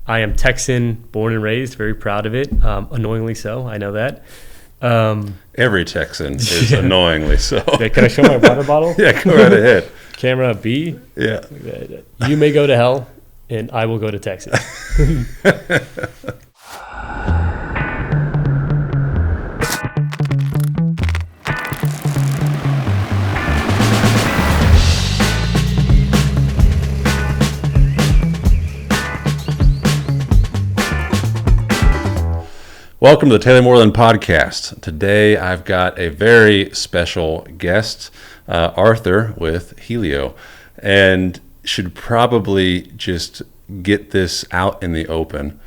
I am Texan, born and raised, very proud of it. Annoyingly so, I know that. Every Texan is annoyingly so. Yeah, can I show my water bottle? Yeah, go right ahead. Camera B. Yeah. You may go to hell, and I will go to Texas. Welcome to the Taylor Moreland podcast. Today I've got a very special guest, Arthur with Hylio, and should probably just get this out in the open.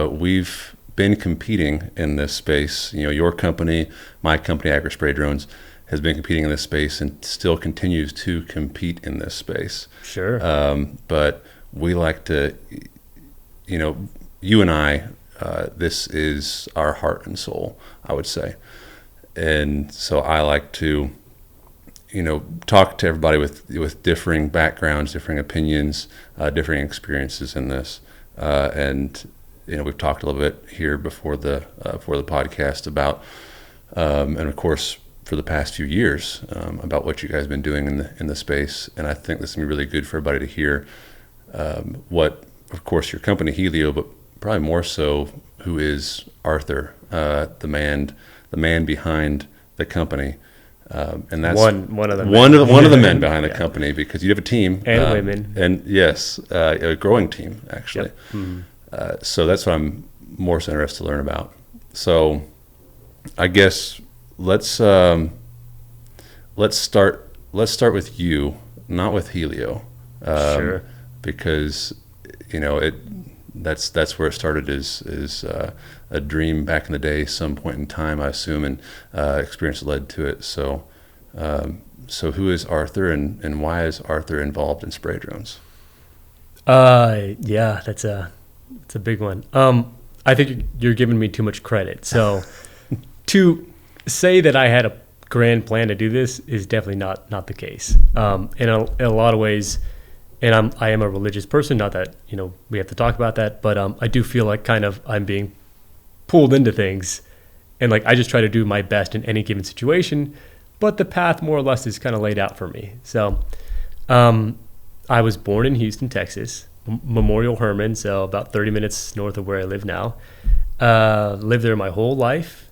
We've been competing in this space. You know, your company, my company, Agri Spray Drones, has been competing in this space and still continues to compete in this space. Sure. But we like to, you and I, this is our heart and soul, I would say. And so I like to, talk to everybody with differing backgrounds, differing opinions, differing experiences in this. And we've talked a little bit here before the podcast about, and of course for the past few years, about what you guys have been doing in the space. And I think this is gonna be really good for everybody to hear what, of course, your company Hylio, but probably more so, who is Arthur, the man behind the company, and that's one of the men behind the company, because you have a team and women, and yes, a growing team actually. Yep. Mm-hmm. So that's what I'm more so interested to learn about. So I guess let's start with you, not with Hylio, sure, because that's where it started, is a dream back in the day, some point in time, I assume, and experience led to it. So who is Arthur, and why is Arthur involved in spray drones? Yeah, that's a big one. I think you're giving me too much credit. So to say that I had a grand plan to do this is definitely not the case. In a lot of ways. And I am a religious person, not that, we have to talk about that, but I do feel like kind of I'm being pulled into things, and like I just try to do my best in any given situation, but the path more or less is kind of laid out for me. So I was born in Houston, Texas, Memorial Herman, so about 30 minutes north of where I live now. Lived there my whole life.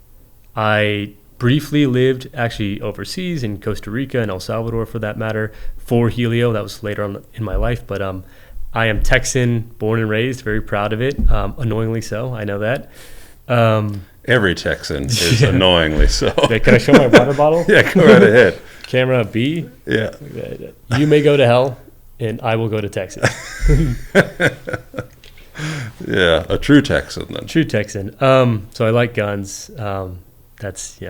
I briefly lived actually overseas in Costa Rica and El Salvador, for that matter, for Hylio. That was later on in my life, but I am Texan, born and raised, very proud of it. Annoyingly so, I know that. Every Texan is annoyingly so. Yeah, can I show my water bottle? Yeah, go right ahead. Camera B. Yeah. You may go to hell, and I will go to Texas. Yeah, a true Texan then. True Texan. So I like guns. That's,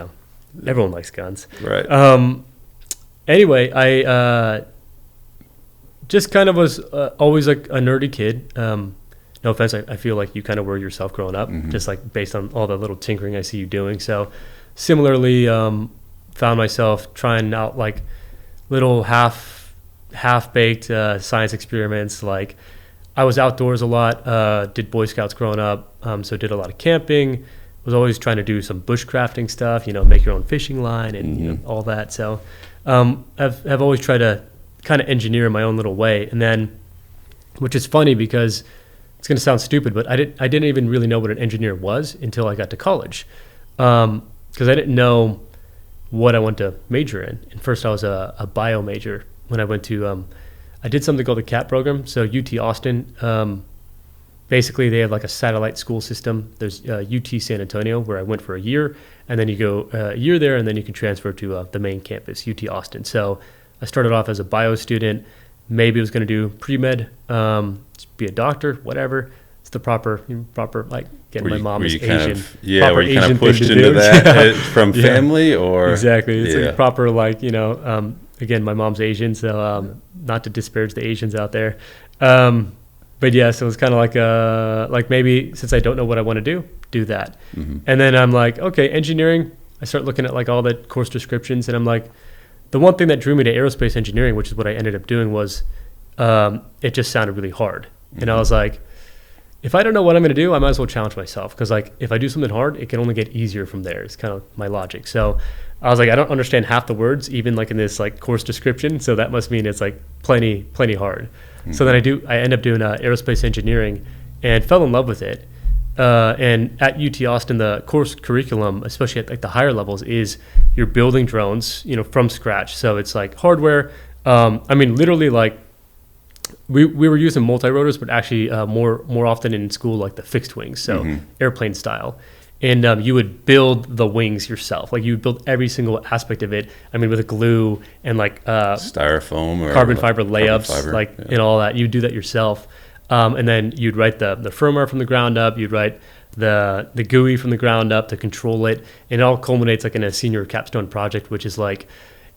everyone likes guns. Right. Anyway, I just kind of was always like a nerdy kid. No offense, I feel like you kind of were yourself growing up, mm-hmm. just like based on all the little tinkering I see you doing. So similarly, found myself trying out like little half-baked science experiments. Like I was outdoors a lot, did Boy Scouts growing up, so did a lot of camping. Was always trying to do some bushcrafting stuff, make your own fishing line and mm-hmm. all that. So I've always tried to kind of engineer in my own little way. And then, which is funny because it's going to sound stupid, but I didn't even really know what an engineer was until I got to college, because I didn't know what I wanted to major in. And first I was a bio major when I went to, I did something called the CAP program. So UT Austin, basically, they have like a satellite school system. There's UT San Antonio, where I went for a year, and then you go a year there, and then you can transfer to the main campus, UT Austin. So I started off as a bio student. Maybe I was going to do pre-med, be a doctor, whatever. It's the proper like getting my mom is Asian. Were you kind of pushed into that from family, or exactly? It's like proper, like again, my mom's Asian, so not to disparage the Asians out there. But yeah, so it's kind of like maybe since I don't know what I want to do that. Mm-hmm. And then I'm like, okay, engineering. I start looking at like all the course descriptions, and I'm like, the one thing that drew me to aerospace engineering, which is what I ended up doing, was it just sounded really hard. Mm-hmm. And I was like, if I don't know what I'm going to do, I might as well challenge myself, because like if I do something hard, it can only get easier from there. It's kind of my logic. So I was like, I don't understand half the words, even like in this like course description. So that must mean it's like plenty hard. So then I end up doing aerospace engineering and fell in love with it. And at UT Austin, the course curriculum, especially at like the higher levels, is you're building drones, from scratch. So it's like hardware. I mean, literally like we were using multi-rotors, but actually more often in school, like the fixed wings, so airplane style. And you would build the wings yourself. Like you would build every single aspect of it. I mean, with glue and like styrofoam or carbon fiber layups, and all that. You'd do that yourself. And then you'd write the firmware from the ground up. You'd write the GUI from the ground up to control it. And it all culminates like in a senior capstone project, which is like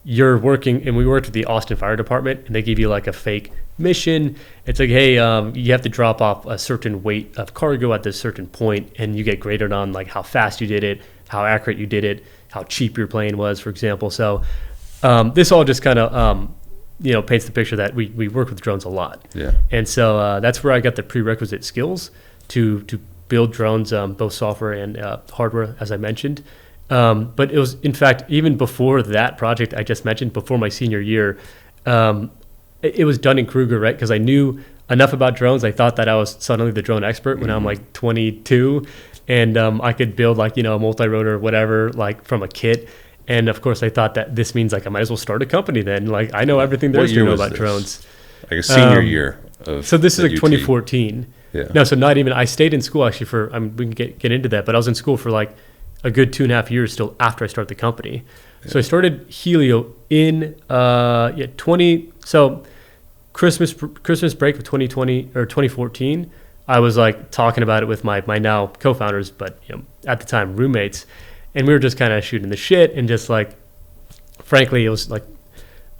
you're working, and we worked with the Austin Fire Department, and they give you like a fake mission. It's like, hey, you have to drop off a certain weight of cargo at this certain point, and you get graded on like how fast you did it, how accurate you did it, how cheap your plane was, for example. So this all just kind of paints the picture that we work with drones a lot. Yeah. And so that's where I got the prerequisite skills to build drones, both software and hardware, as I mentioned. But it was, in fact, even before that project I just mentioned, before my senior year, it was Dunning-Kruger, right? Because I knew enough about drones. I thought that I was suddenly the drone expert when I'm like 22, and I could build like, a multi-rotor, whatever, like from a kit. And of course, I thought that this means like I might as well start a company then. Like I know everything there is to know about drones. Like a senior year of so this is like UT. 2014. Yeah. No, so not even. I stayed in school actually for. We can get into that, but I was in school for like a good 2.5 years still after I started the company. Yeah. So I started Hylio in 20. So Christmas break of 2020 or 2014. I was like talking about it with my now co-founders, but at the time roommates, and we were just kind of shooting the shit, and just like, frankly, it was like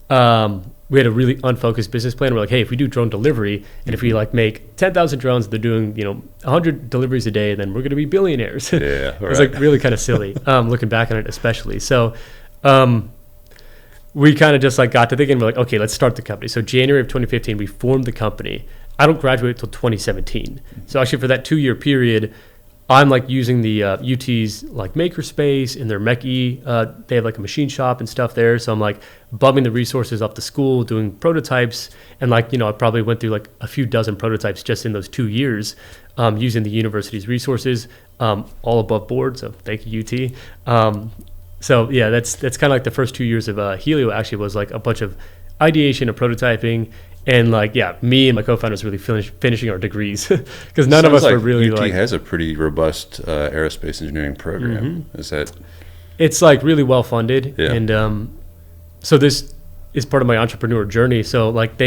we had a really unfocused business plan. We're like, hey, if we do drone delivery, and if we like make 10,000 drones, they're doing 100 deliveries a day, then we're going to be billionaires. Yeah, it was like really kind of silly, looking back on it especially. So we kind of just like got to thinking, we're like, okay, let's start the company. So January of 2015, we formed the company. I don't graduate until 2017. So actually for that 2-year period, I'm like using the UT's like makerspace in their MEC-E. They have like a machine shop and stuff there. So I'm like bumming the resources up to school, doing prototypes. And like, I probably went through like a few dozen prototypes just in those 2 years, using the university's resources, all above board. So thank you, UT. So yeah, that's kind of like the first 2 years of Hylio actually was like a bunch of ideation and prototyping. And like, yeah, me and my co-founders really finishing our degrees because none of us were really UT like. has a pretty robust aerospace engineering program. Is that? It's like really well funded, Yeah. and so this is part of my entrepreneur journey. So like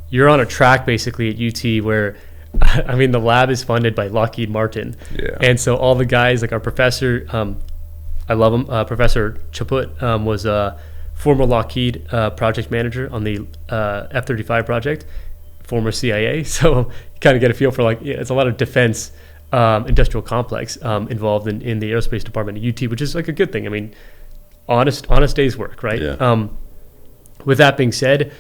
you're on a track basically at UT where, I mean, the lab is funded by Lockheed Martin, Yeah. and so all the guys, like our professor, I love him, Professor Chaput, was former Lockheed project manager on the F-35 project, former CIA. So you kind of get a feel for like, it's a lot of defense industrial complex involved in the aerospace department at UT, which is like a good thing. I mean, honest day's work, right? Yeah. With that being said,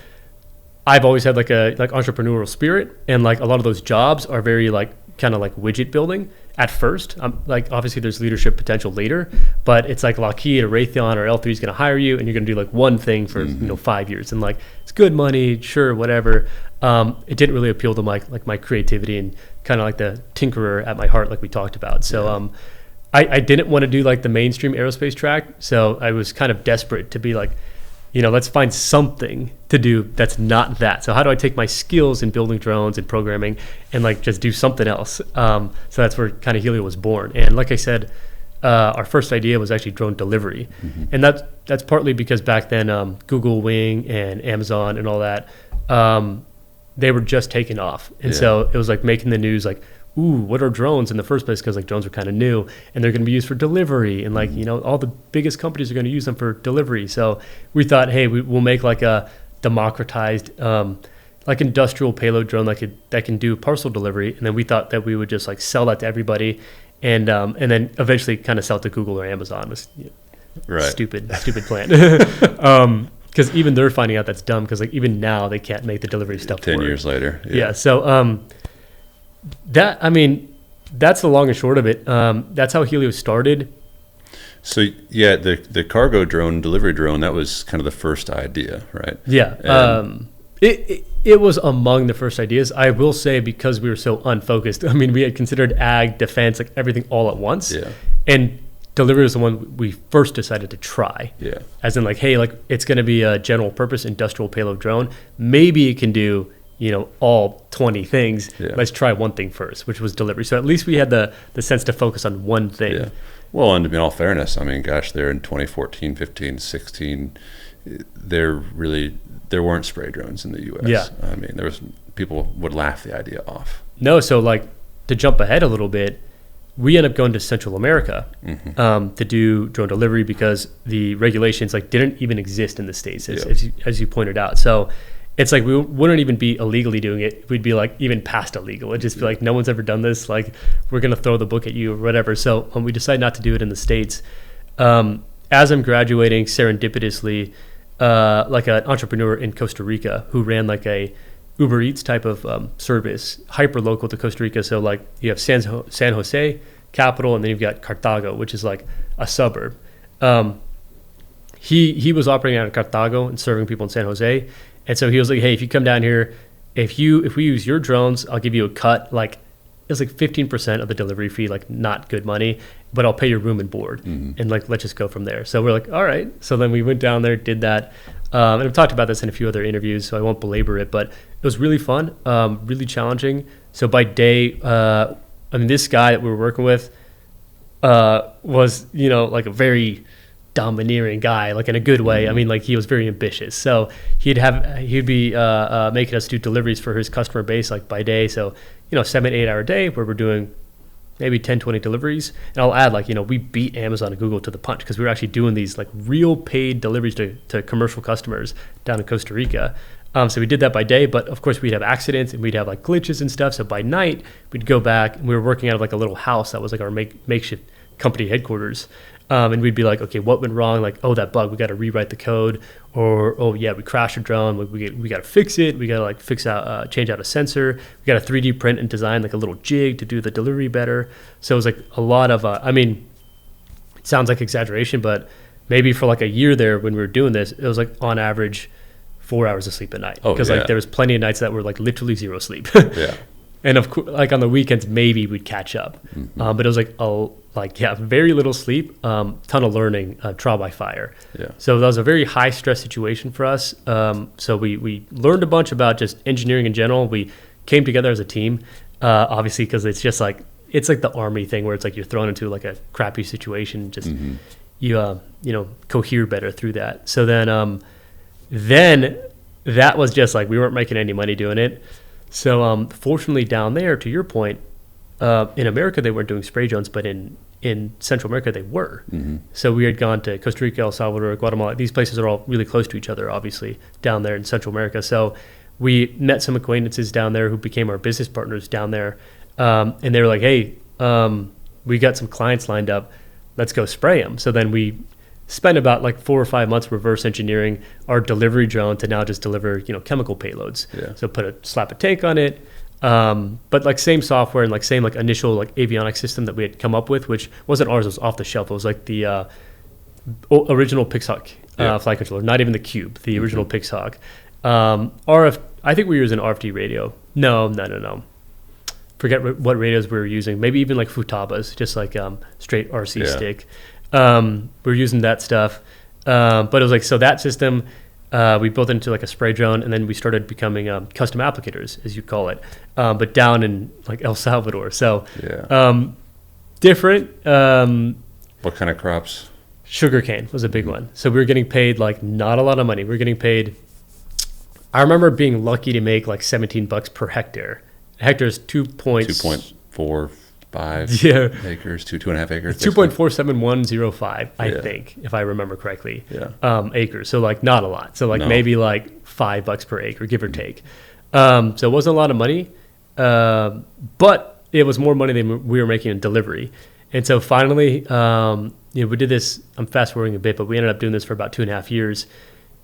I've always had like entrepreneurial spirit, and like a lot of those jobs are very like kind of like widget building at first. Like obviously there's leadership potential later, but it's like Lockheed or Raytheon or L3 is going to hire you, and you're going to do like one thing for 5 years, and like it's good money, sure, whatever. It didn't really appeal to my creativity and kind of like the tinkerer at my heart, like we talked about. So I didn't want to do like the mainstream aerospace track, so I was kind of desperate to be like, let's find something to do that's not that. So how do I take my skills in building drones and programming and like just do something else? So that's where kind of Hylio was born. And like I said, our first idea was actually drone delivery. And that's partly because back then Google Wing and Amazon and all that, they were just taking off. And so it was like making the news like, ooh, what are drones in the first place? Because like drones are kind of new, and they're going to be used for delivery, and like all the biggest companies are going to use them for delivery. So we thought, hey, we'll make like a democratized like industrial payload drone that can do parcel delivery, and then we thought that we would just like sell that to everybody, and then eventually kind of sell it to Google or Amazon. It was stupid plan. Because even they're finding out that's dumb, because like even now they can't make the delivery stuff 10 work. years later. Yeah. So That's the long and short of it. That's how Hylio started. So yeah, the cargo drone, delivery drone, that was kind of the first idea, right? Yeah. It was among the first ideas. I will say, because we were so unfocused. I mean, we had considered ag, defense, like everything all at once. Yeah. And delivery was the one we first decided to try. Yeah. As in, like, hey, like, it's going to be a general purpose industrial payload drone. Maybe it can do, all 20 things. Yeah. Let's try one thing first, which was delivery. So at least we had the sense to focus on one thing. Yeah. Well, and in all fairness, I mean, gosh, there in 2014, 15, 16, there weren't spray drones in the U.S. Yeah. I mean, people would laugh the idea off. No, so like, to jump ahead a little bit, we ended up going to Central America to do drone delivery because the regulations didn't even exist in the States, as you pointed out. So it's like we wouldn't even be illegally doing it. We'd be like even past illegal. It'd just be like, no one's ever done this. Like, we're going to throw the book at you or whatever. So we decided not to do it in the States. As I'm graduating, serendipitously, like an entrepreneur in Costa Rica who ran like a Uber Eats type of service, hyper local to Costa Rica. So like you have San Jose, capital, and then you've got Cartago, which is like a suburb. He was operating out of Cartago and serving people in San Jose. And so he was like, hey, if you come down here, if we use your drones, I'll give you a cut. Like, it's like 15% of the delivery fee, like not good money, but I'll pay your room and board. And like, let's just go from there. So we're like, all right. So then we went down there, did that. And I've talked about this in a few other interviews, so I won't belabor it, but it was really fun, really challenging. So by day, this guy that we were working with was, like a very domineering guy, like in a good way. I mean, like he was very ambitious. So he'd be making us do deliveries for his customer base, like by day. So, 7-8 hour day where we're doing maybe 10, 20 deliveries. And I'll add, like, we beat Amazon and Google to the punch because we were actually doing these like real paid deliveries to commercial customers down in Costa Rica. So we did that by day, but of course we'd have accidents and we'd have like glitches and stuff. So by night we'd go back and we were working out of like a little house that was like our makeshift company headquarters. And we'd be like, okay, what went wrong? Like, oh, that bug, we got to rewrite the code. Or, oh yeah, we crashed a drone. We got to fix it. We got to like change out a sensor. We got to 3D print and design like a little jig to do the delivery better. So it was like a lot of, it sounds like exaggeration, but maybe for like a year there when we were doing this, it was like on average 4 hours of sleep a night. Because like there was plenty of nights that were like literally zero sleep. Yeah. And of course, like on the weekends, maybe we'd catch up. But it was like very little sleep, ton of learning, trial by fire. Yeah. So that was a very high stress situation for us. So we learned a bunch about just engineering in general. We came together as a team, obviously, because it's just like, it's like the Army thing where it's like you're thrown into like a crappy situation, just you cohere better through that. So then that was just like, we weren't making any money doing it. So fortunately down there, to your point, in America they weren't doing spray drones, but in Central America they were. So we had gone to Costa Rica, El Salvador, Guatemala. These places are all really close to each other, obviously, down there in Central America. So we met some acquaintances down there who became our business partners down there. And they were like, hey, we got some clients lined up. Let's go spray them. So then we spent about like 4 or 5 months reverse engineering our delivery drone to now just deliver, chemical payloads. Yeah. So slap a tank on it. But like same software and like same like initial like avionics system that we had come up with, which wasn't ours, it was off the shelf. It was like the original Pixhawk flight controller, not even the Cube, the original Pixhawk. I think we were using RFD radio. No. Forget what radios we were using. Maybe even like Futabas, just like straight RC stick. We were using that stuff. But it was like, so that system, we built into like a spray drone, and then we started becoming custom applicators, as you call it, but down in like El Salvador. So different. What kind of crops? Sugarcane was a big one. So we were getting paid like not a lot of money. We were getting paid. I remember being lucky to make like $17 per hectare. A hectare is 2.45 acres, 2.5 acres. 2.47105, I think, if I remember correctly. Acres. So like not a lot. So like maybe like $5 per acre, give or take. So it wasn't a lot of money, but it was more money than we were making in delivery. And so finally, we did this. I'm fast forwarding a bit, but we ended up doing this for about 2.5 years.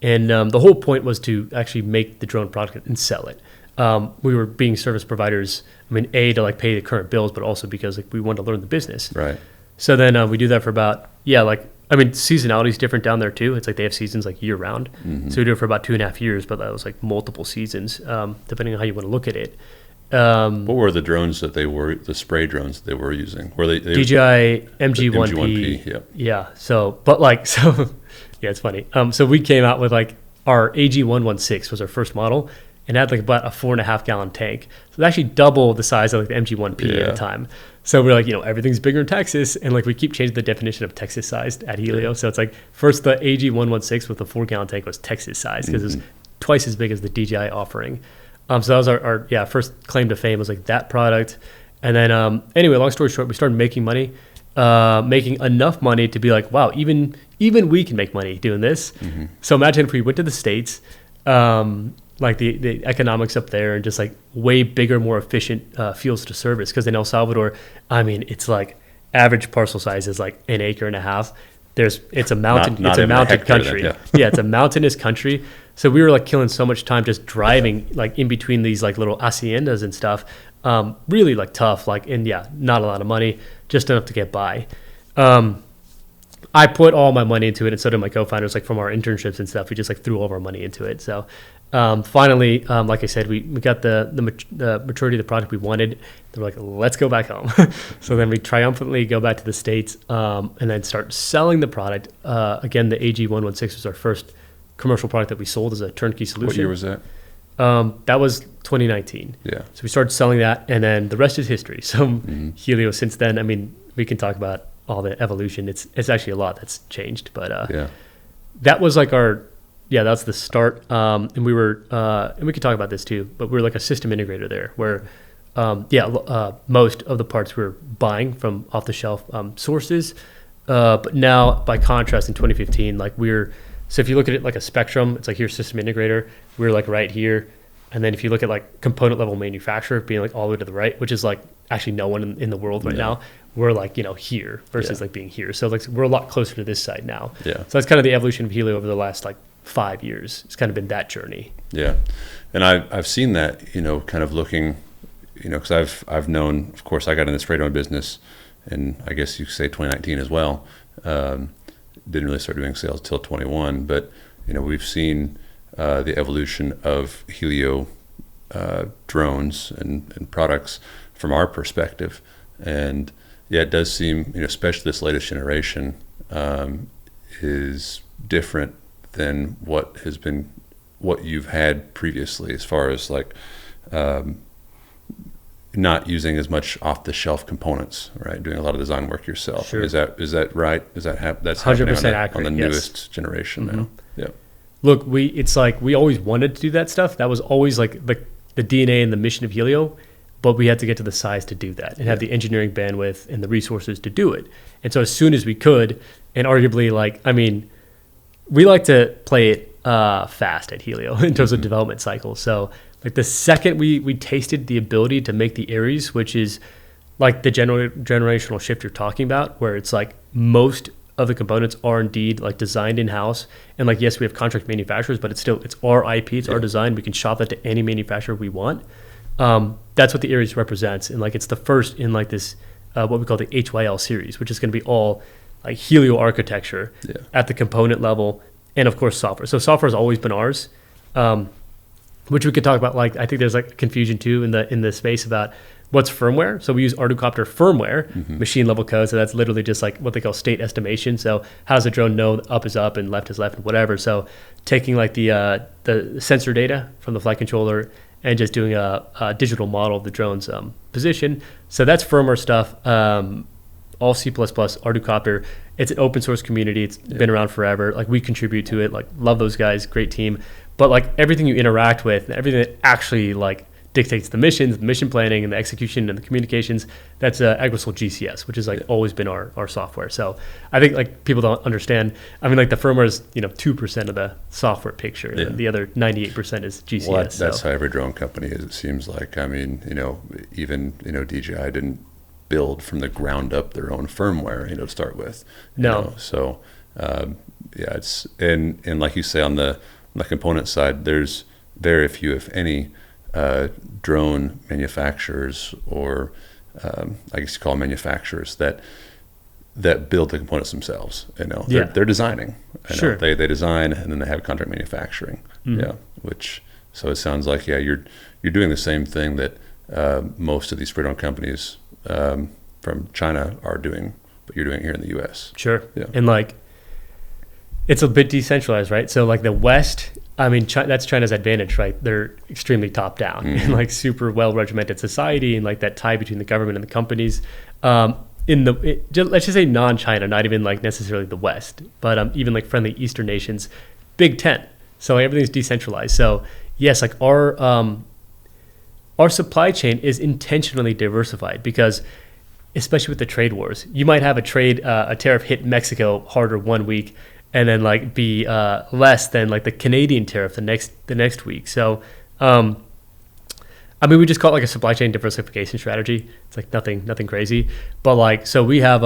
And the whole point was to actually make the drone product and sell it. we were being service providers. I mean, to like pay the current bills, but also because like we wanted to learn the business. Right. So then we do that for about seasonality is different down there too. It's like they have seasons like year round. So we do it for about 2.5 years, but that was like multiple seasons, depending on how you want to look at it. What were the drones that the spray drones that they were using? Were they DJI MG1P? MG1P, yep. Yeah. So, yeah, it's funny. So we came out with like our AG116 was our first model, and had like about a 4.5 gallon tank. So it's actually double the size of like the MG1P at the time. So we're like, everything's bigger in Texas, and like we keep changing the definition of Texas sized at Hylio. Yeah. So it's like first the AG116 with the 4 gallon tank was Texas sized because it was twice as big as the DJI offering. So that was our first claim to fame was like that product. And then anyway, long story short, we started making money, making enough money to be like, wow, even we can make money doing this. So imagine if we went to the States, like the economics up there and just like way bigger, more efficient fields to service. Because in El Salvador, I mean, it's like average parcel size is like 1.5 acres. It's a mountain. It's a mountain country. Then, yeah, it's a mountainous country. So we were like killing so much time just driving like in between these like little haciendas and stuff. Really like tough. Like not a lot of money, just enough to get by. I put all my money into it, and so did my co-founders. Like from our internships and stuff, we just like threw all of our money into it. So finally, like I said, we got the maturity of the product we wanted. They were like, let's go back home. So then we triumphantly go back to the States and then start selling the product. Again, the AG116 was our first commercial product that we sold as a turnkey solution. What year was that? That was 2019. Yeah. So we started selling that, and then the rest is history. So Hylio since then, I mean, we can talk about all the evolution. It's actually a lot that's changed, but that was like that's the start. And we were, and we could talk about this too, but we were like a system integrator there where, most of the parts we were buying from off the shelf sources. But now by contrast in 2015, like so if you look at it like a spectrum, it's like here's system integrator, we're like right here. And then if you look at like component level manufacturer being like all the way to the right, which is like actually no one in the world right now, we're like, here versus like being here. So like we're a lot closer to this side now. Yeah. So that's kind of the evolution of Hylio over the last like 5 years. It's kind of been that journey. Yeah. And I've seen that, kind of looking, because I've known, of course, I got in the spray drone business, and I guess you could say 2019 as well. Didn't really start doing sales till 21, but we've seen the evolution of Hylio drones and products from our perspective, and it does seem, especially this latest generation, is different than what you've had previously, as far as like not using as much off-the-shelf components, right? Doing a lot of design work yourself. Sure. Is that right? That's 100% accurate on the newest generation now. Yeah. Look, it's like we always wanted to do that stuff. That was always like the DNA and the mission of Hylio, but we had to get to the size to do that and have the engineering bandwidth and the resources to do it. And so as soon as we could, and arguably we like to play it fast at Hylio in terms of development cycles. So like the second we tasted the ability to make the Aries, which is like the generational shift you're talking about, where it's like most of the components are indeed like designed in-house, and like yes, we have contract manufacturers, but it's our IP, it's our design. We can shop that to any manufacturer we want. That's what the Aries represents, and like it's the first in like this what we call the HYL series, which is going to be all like Hylio architecture at the component level, and of course software. So software has always been ours, which we could talk about. Like I think there's like confusion too in the space about what's firmware. So we use Arducopter firmware, machine level code. So that's literally just like what they call state estimation. So how does a drone know up is up and left is left and whatever. So taking like the sensor data from the flight controller and just doing a digital model of the drone's position. So that's firmware stuff. All C++, Arducopter. It's an open source community. It's been around forever. Like we contribute to it. Like love those guys. Great team. But like everything you interact with, everything that actually like dictates the missions, the mission planning, and the execution and the communications, that's Agrosol GCS, which has like always been our software. So I think like people don't understand. I mean, like the firmware is 2% of the software picture, and the other 98% is GCS. Well, that's how every drone company is. It seems like. I mean, even DJI didn't build from the ground up their own firmware, to start with. So it's and like you say on the component side, there's very few, if any, drone manufacturers, or I guess you call them manufacturers, that build the components themselves. They're designing. Sure. They design, and then they have contract manufacturing. So it sounds like you're doing the same thing that most of these free drone companies from China are doing, but you're doing it here in the U.S. Sure. Yeah. And like, it's a bit decentralized, right? So like the West, I mean, that's China's advantage, right? They're extremely top down and like super well regimented society, and like that tie between the government and the companies. Let's just say non-China, not even like necessarily the West, but even like friendly Eastern nations, big tent. So everything's decentralized. So yes, like our supply chain is intentionally diversified because, especially with the trade wars, you might have a tariff hit Mexico harder one week, and then like be less than like the Canadian tariff the next week. So, I mean, we just call it like a supply chain diversification strategy. It's like nothing crazy, but like, so we have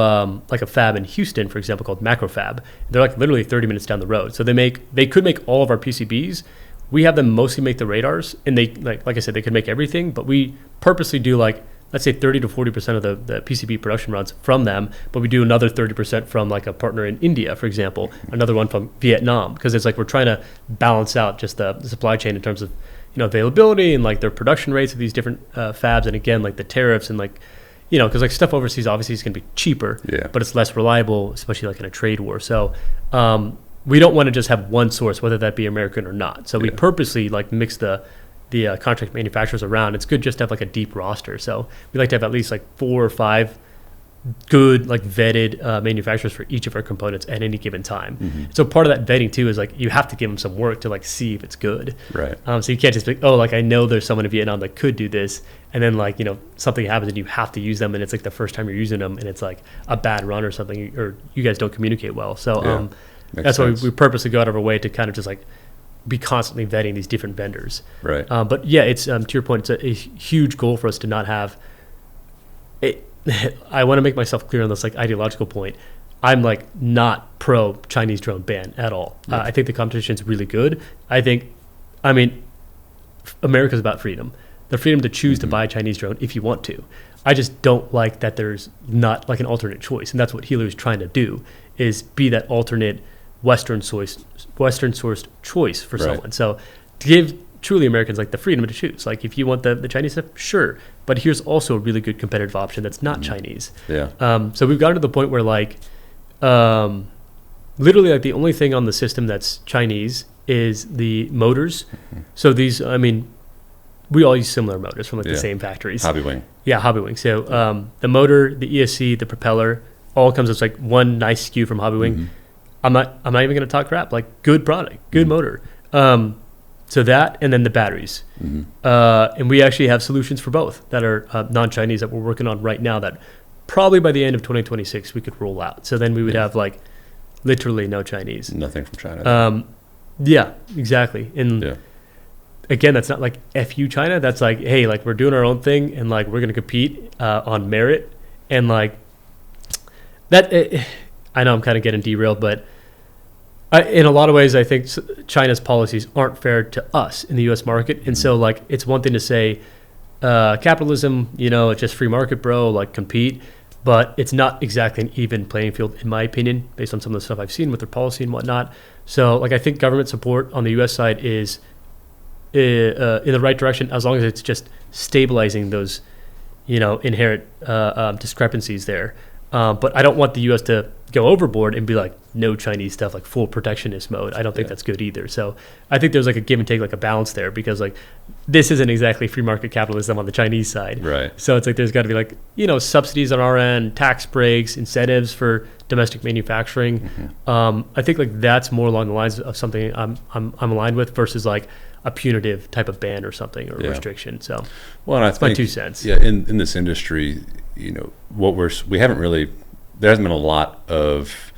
like a fab in Houston, for example, called Macrofab. They're like literally 30 minutes down the road. So they could make all of our PCBs. We have them mostly make the radars, and they like I said, they could make everything, but we purposely do like, let's say 30 to 40% of the PCB production runs from them, but we do another 30% from like a partner in India, for example, another one from Vietnam, because it's like we're trying to balance out just the supply chain in terms of availability and like their production rates of these different fabs, and again like the tariffs and like because like stuff overseas obviously is going to be cheaper, but it's less reliable, especially like in a trade war. So we don't want to just have one source, whether that be American or not. So we purposely like mix the contract manufacturers around. It's good just to have like a deep roster. So we like to have at least like 4 or 5 good like vetted manufacturers for each of our components at any given time. So part of that vetting too is like you have to give them some work to like see if it's good. Right. So you can't just be like, I know there's someone in Vietnam that could do this, and then like something happens and you have to use them, and it's like the first time you're using them and it's like a bad run or something, or you guys don't communicate well. So that's why we purposely go out of our way to kind of just like be constantly vetting these different vendors. Right. But yeah, it's to your point, it's a huge goal for us to not have it. I want to make myself clear on this like ideological point. I'm like not pro Chinese drone ban at all. I think the competition is really good. I mean, America's about freedom, the freedom to choose to buy a Chinese drone if you want to. I just don't like that there's not like an alternate choice, and that's what Hylio is trying to do, is be that alternate Western sourced choice for someone. So to give truly Americans like the freedom to choose. Like if you want the Chinese stuff, sure, but here's also a really good competitive option that's not Chinese. Yeah. So we've gotten to the point where like literally like the only thing on the system that's Chinese is the motors. So these, I mean, we all use similar motors from like the same factories. Hobbywing. Yeah, Hobbywing. So the motor, the ESC, the propeller, all comes as like one nice SKU from Hobbywing. I'm not even going to talk crap. Like good product, good motor. So that, and then the batteries. And we actually have solutions for both that are non-Chinese that we're working on right now that probably by the end of 2026 we could roll out. So then we would have like literally no Chinese. Nothing from China. Yeah, exactly. And again, that's not like FU China. That's like, hey, like we're doing our own thing, and like we're going to compete on merit. And like that, I know I'm kind of getting derailed, but in a lot of ways, I think China's policies aren't fair to us in the U.S. market. And so like, it's one thing to say capitalism, it's just free market, bro, like compete. But it's not exactly an even playing field, in my opinion, based on some of the stuff I've seen with their policy and whatnot. So like, I think government support on the U.S. side is in the right direction, as long as it's just stabilizing those, inherent discrepancies there. But I don't want the U.S. to go overboard and be like, no Chinese stuff, like full protectionist mode. I don't think that's good either. So I think there's like a give and take, like a balance there, because like this isn't exactly free market capitalism on the Chinese side. Right. So it's like there's got to be like, subsidies on our end, tax breaks, incentives for domestic manufacturing. I think like that's more along the lines of something I'm aligned with versus like a punitive type of ban or something, or restriction. So well, and I think, my 2 cents. Yeah, in this industry, we haven't really, there hasn't been a lot of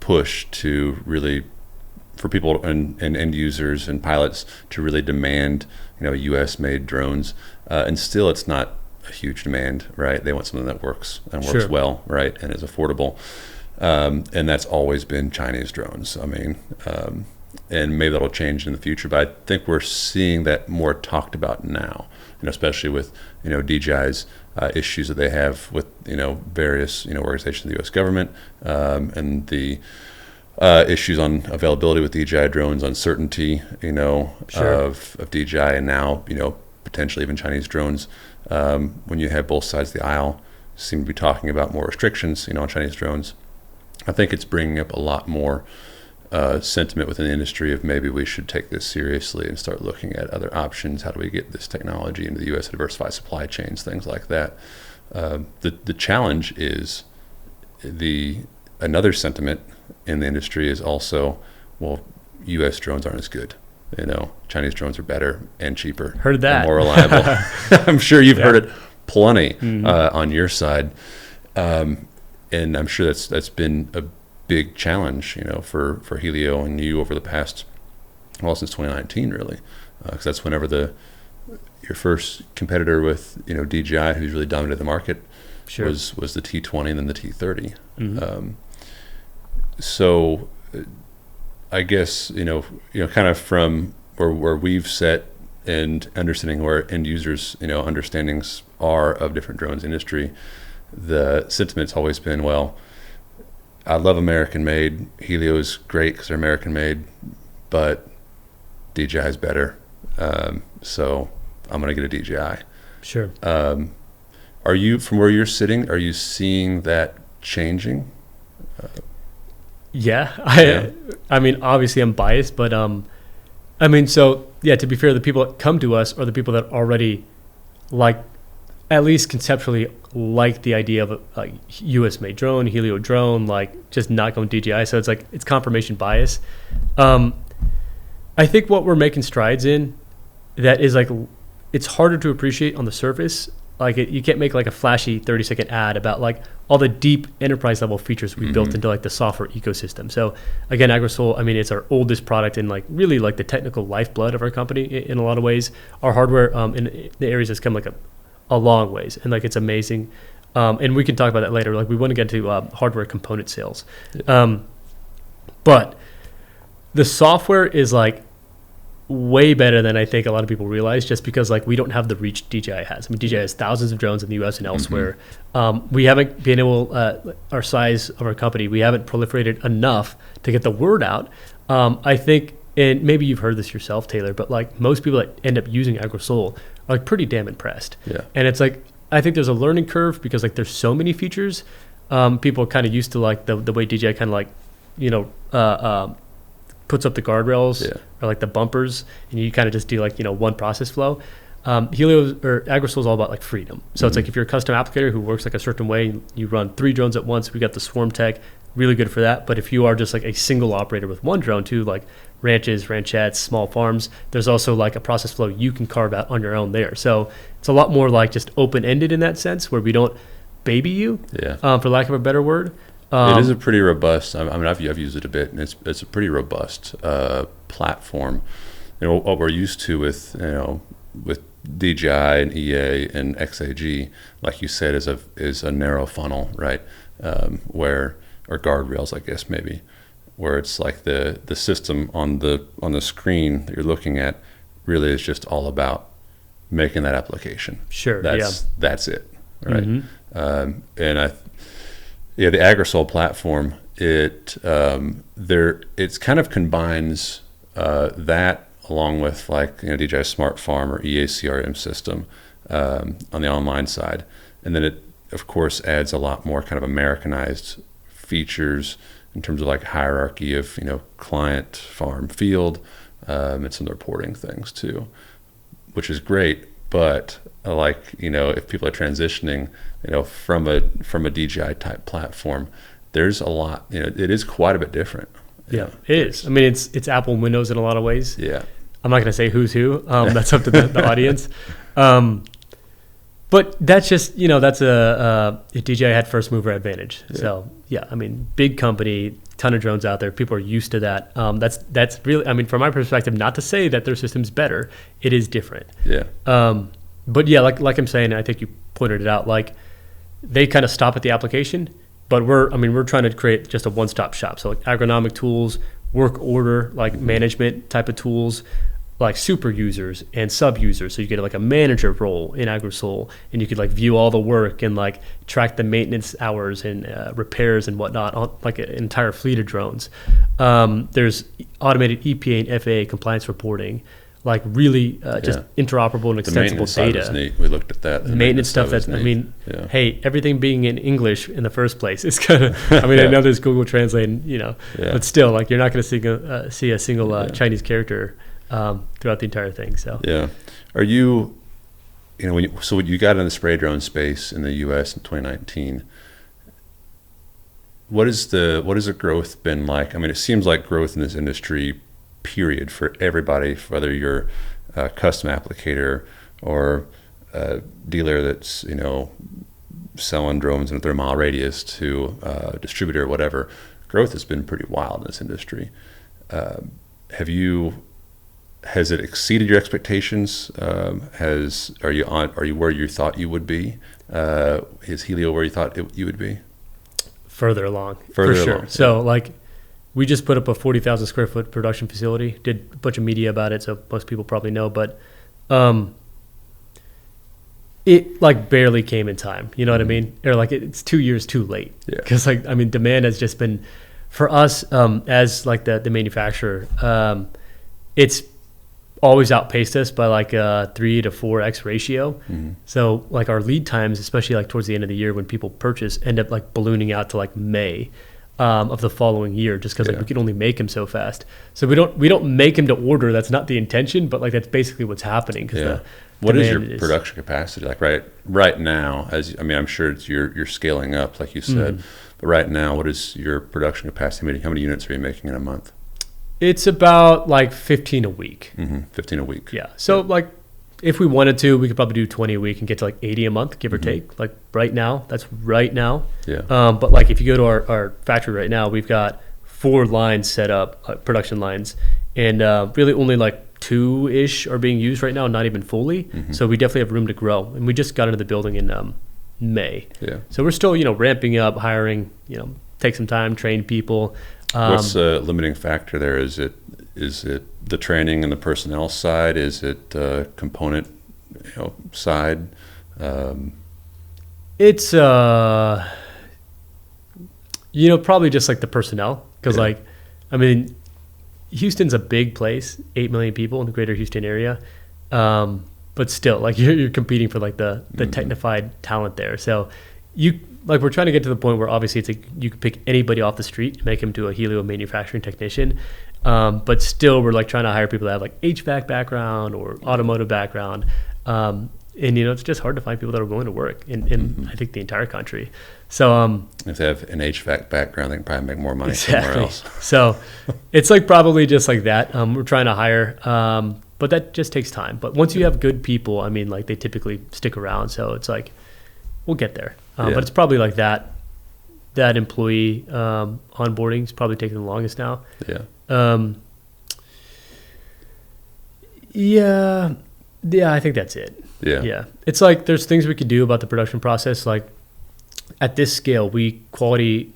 push to really, for people and end users and pilots to really demand, U.S. made drones, and still it's not a huge demand, right? They want something that works well, right, and is affordable, and that's always been Chinese drones. I mean, and maybe that'll change in the future. But I think we're seeing that more talked about now, especially with DJI's issues that they have with various organizations of the U.S. government, and the issues on availability with DJI drones, uncertainty Sure. of DJI, and now potentially even Chinese drones. When you have both sides of the aisle seem to be talking about more restrictions on Chinese drones, I think it's bringing up a lot more sentiment within the industry of maybe we should take this seriously and start looking at other options. How do we get this technology into the U.S., diversify supply chains, things like that. The challenge is another sentiment in the industry is also, well, U.S. drones aren't as good. Chinese drones are better and cheaper. Heard that. And more reliable. I'm sure you've Yeah. heard it plenty Mm-hmm. On your side. And I'm sure that's been a big challenge, for Hylio and you over the past, since 2019, really, because that's whenever your first competitor with DJI, who's really dominated the market, Sure. was the T20 and then the T30. Mm-hmm. So I guess kind of from where we've set and understanding where end users understandings are of different drones industry, the sentiment's always been, well, I love American made. Hylio is great because they're American made, but DJI is better. So I'm going to get a DJI. Sure. Are you, from where you're sitting, are you seeing that changing? Yeah. Yeah. I mean, obviously I'm biased, but so yeah, to be fair, the people that come to us are the people that already at least conceptually like the idea of a US made drone, Hylio drone, just not going DJI. So it's confirmation bias. I think what we're making strides in that is it's harder to appreciate on the surface. You can't make a flashy 30-second ad about all the deep enterprise level features we built into the software ecosystem. So again, AgroSoul, it's our oldest product and really the technical lifeblood of our company in a lot of ways. Our hardware in the areas has come a long ways, and it's amazing. And we can talk about that later. We want to get into hardware component sales. But the software is way better than I think a lot of people realize, just because we don't have the reach DJI has. DJI has thousands of drones in the US and elsewhere. We haven't been able, our size of our company, we haven't proliferated enough to get the word out. I think, and maybe you've heard this yourself, Taylor, but most people that end up using AgroSoul are pretty damn impressed. Yeah. And it's I think there's a learning curve because there's so many features. People are kind of used to the way DJI kind of puts up the guardrails, Yeah. or the bumpers, and you kind of just do one process flow. Hylio or AgroSoul is all about freedom. So it's if you're a custom applicator who works a certain way, you run 3 drones at once. We got the Swarm Tech, really good for that. But if you are just a single operator with one drone too, ranches, ranchettes, small farms, there's also a process flow you can carve out on your own there. So it's a lot more just open-ended in that sense, where we don't baby you, for lack of a better word. It is a pretty robust. I've used it a bit, and it's a pretty robust platform. What we're used to with DJI and EA and XAG, like you said, is a narrow funnel, right? Or guardrails, I guess maybe, where it's the system on the screen that you're looking at really is just all about making that application. Sure. That's it, right? Mm-hmm. The AgroSoul platform, it kind of combines that along with DJI Smart Farm or EA CRM system on the online side, and then it of course adds a lot more kind of Americanized features in terms of hierarchy of client, farm, field, and some of the reporting things too, which is great. But if people are transitioning from a DJI type platform, there's a lot, it is quite a bit different. Yeah, it is. It's Apple and Windows in a lot of ways. Yeah. I'm not going to say who's who. That's up to the audience. But that's just, that's a DJI had first mover advantage. Yeah. So yeah, big company, ton of drones out there. People are used to that. That's really, from my perspective, not to say that their system's better. It is different. Yeah. But yeah, like I'm saying, I think you pointed it out, they kind of stop at the application, but we're trying to create just a one-stop shop. So agronomic tools, work order, like management type of tools, like super users and sub users. So you get like a manager role in AgriSoul, and you could like view all the work and like track the maintenance hours and repairs and whatnot on like an entire fleet of drones. There's automated EPA and FAA compliance reporting, like really just interoperable and extensible data. Is neat. We looked at that. The maintenance stuff that's, I mean, hey, everything being in English in the first place is kind of, I mean, I know there's Google Translate, but still, like, you're not going to see a single Chinese character throughout the entire thing. So are you, when you got in the spray drone space in the U.S. in 2019, what is the growth been like? I mean, it seems like growth in this industry, period, for everybody, whether you're a custom applicator or a dealer that's selling drones in a 30-mile radius to a distributor or whatever. Growth has been pretty wild in this industry. Has it exceeded your expectations? Are you where you thought you would be? Is Hylio where you thought you would be? Further along, for sure. Yeah. So like, we just put up a 40,000 square foot production facility. Did a bunch of media about it, so most people probably know. But it like barely came in time. You know what I mean? Or like it's 2 years too late. Yeah. Because like, I mean, demand has just been, for us as like the manufacturer, it's always outpaced us by like a 3 to 4x ratio. So like our lead times, especially like towards the end of the year when people purchase, end up like ballooning out to like May of the following year, just because like we can only make them so fast. So we don't make them to order. That's not the intention, but like that's basically what's happening. What is your production capacity like right now? I'm sure you're scaling up, like you said, but right now, what is your production capacity? How many units are you making in a month? It's about like 15 a week. 15 a week. Yeah. So like, if we wanted to, we could probably do 20 a week and get to like 80 a month, give or take. Like right now, that's right now. Yeah. But like if you go to our factory right now, we've got 4 lines set up, production lines, and really only like 2-ish are being used right now, not even fully. So we definitely have room to grow. And we just got into the building in May. Yeah. So we're still, ramping up, hiring, take some time, train people. What's the limiting factor there? Is it the training and the personnel side? Is it component side? It's probably just like the personnel, because like, I mean, Houston's a big place, 8 million people in the greater Houston area, but still like you're competing for like the technified talent there. So we're trying to get to the point where obviously it's like you can pick anybody off the street and make him to a Hylio manufacturing technician. But still we're like trying to hire people that have like HVAC background or automotive background. And it's just hard to find people that are willing to work in I think the entire country. So if they have an HVAC background, they can probably make more money somewhere else. So it's like probably just like that. We're trying to hire, but that just takes time. But once you have good people, I mean, like they typically stick around. So it's like, we'll get there. But it's probably like that employee onboarding is probably taking the longest now. Yeah, I think that's it. Yeah. It's like there's things we could do about the production process. Like at this scale, we quality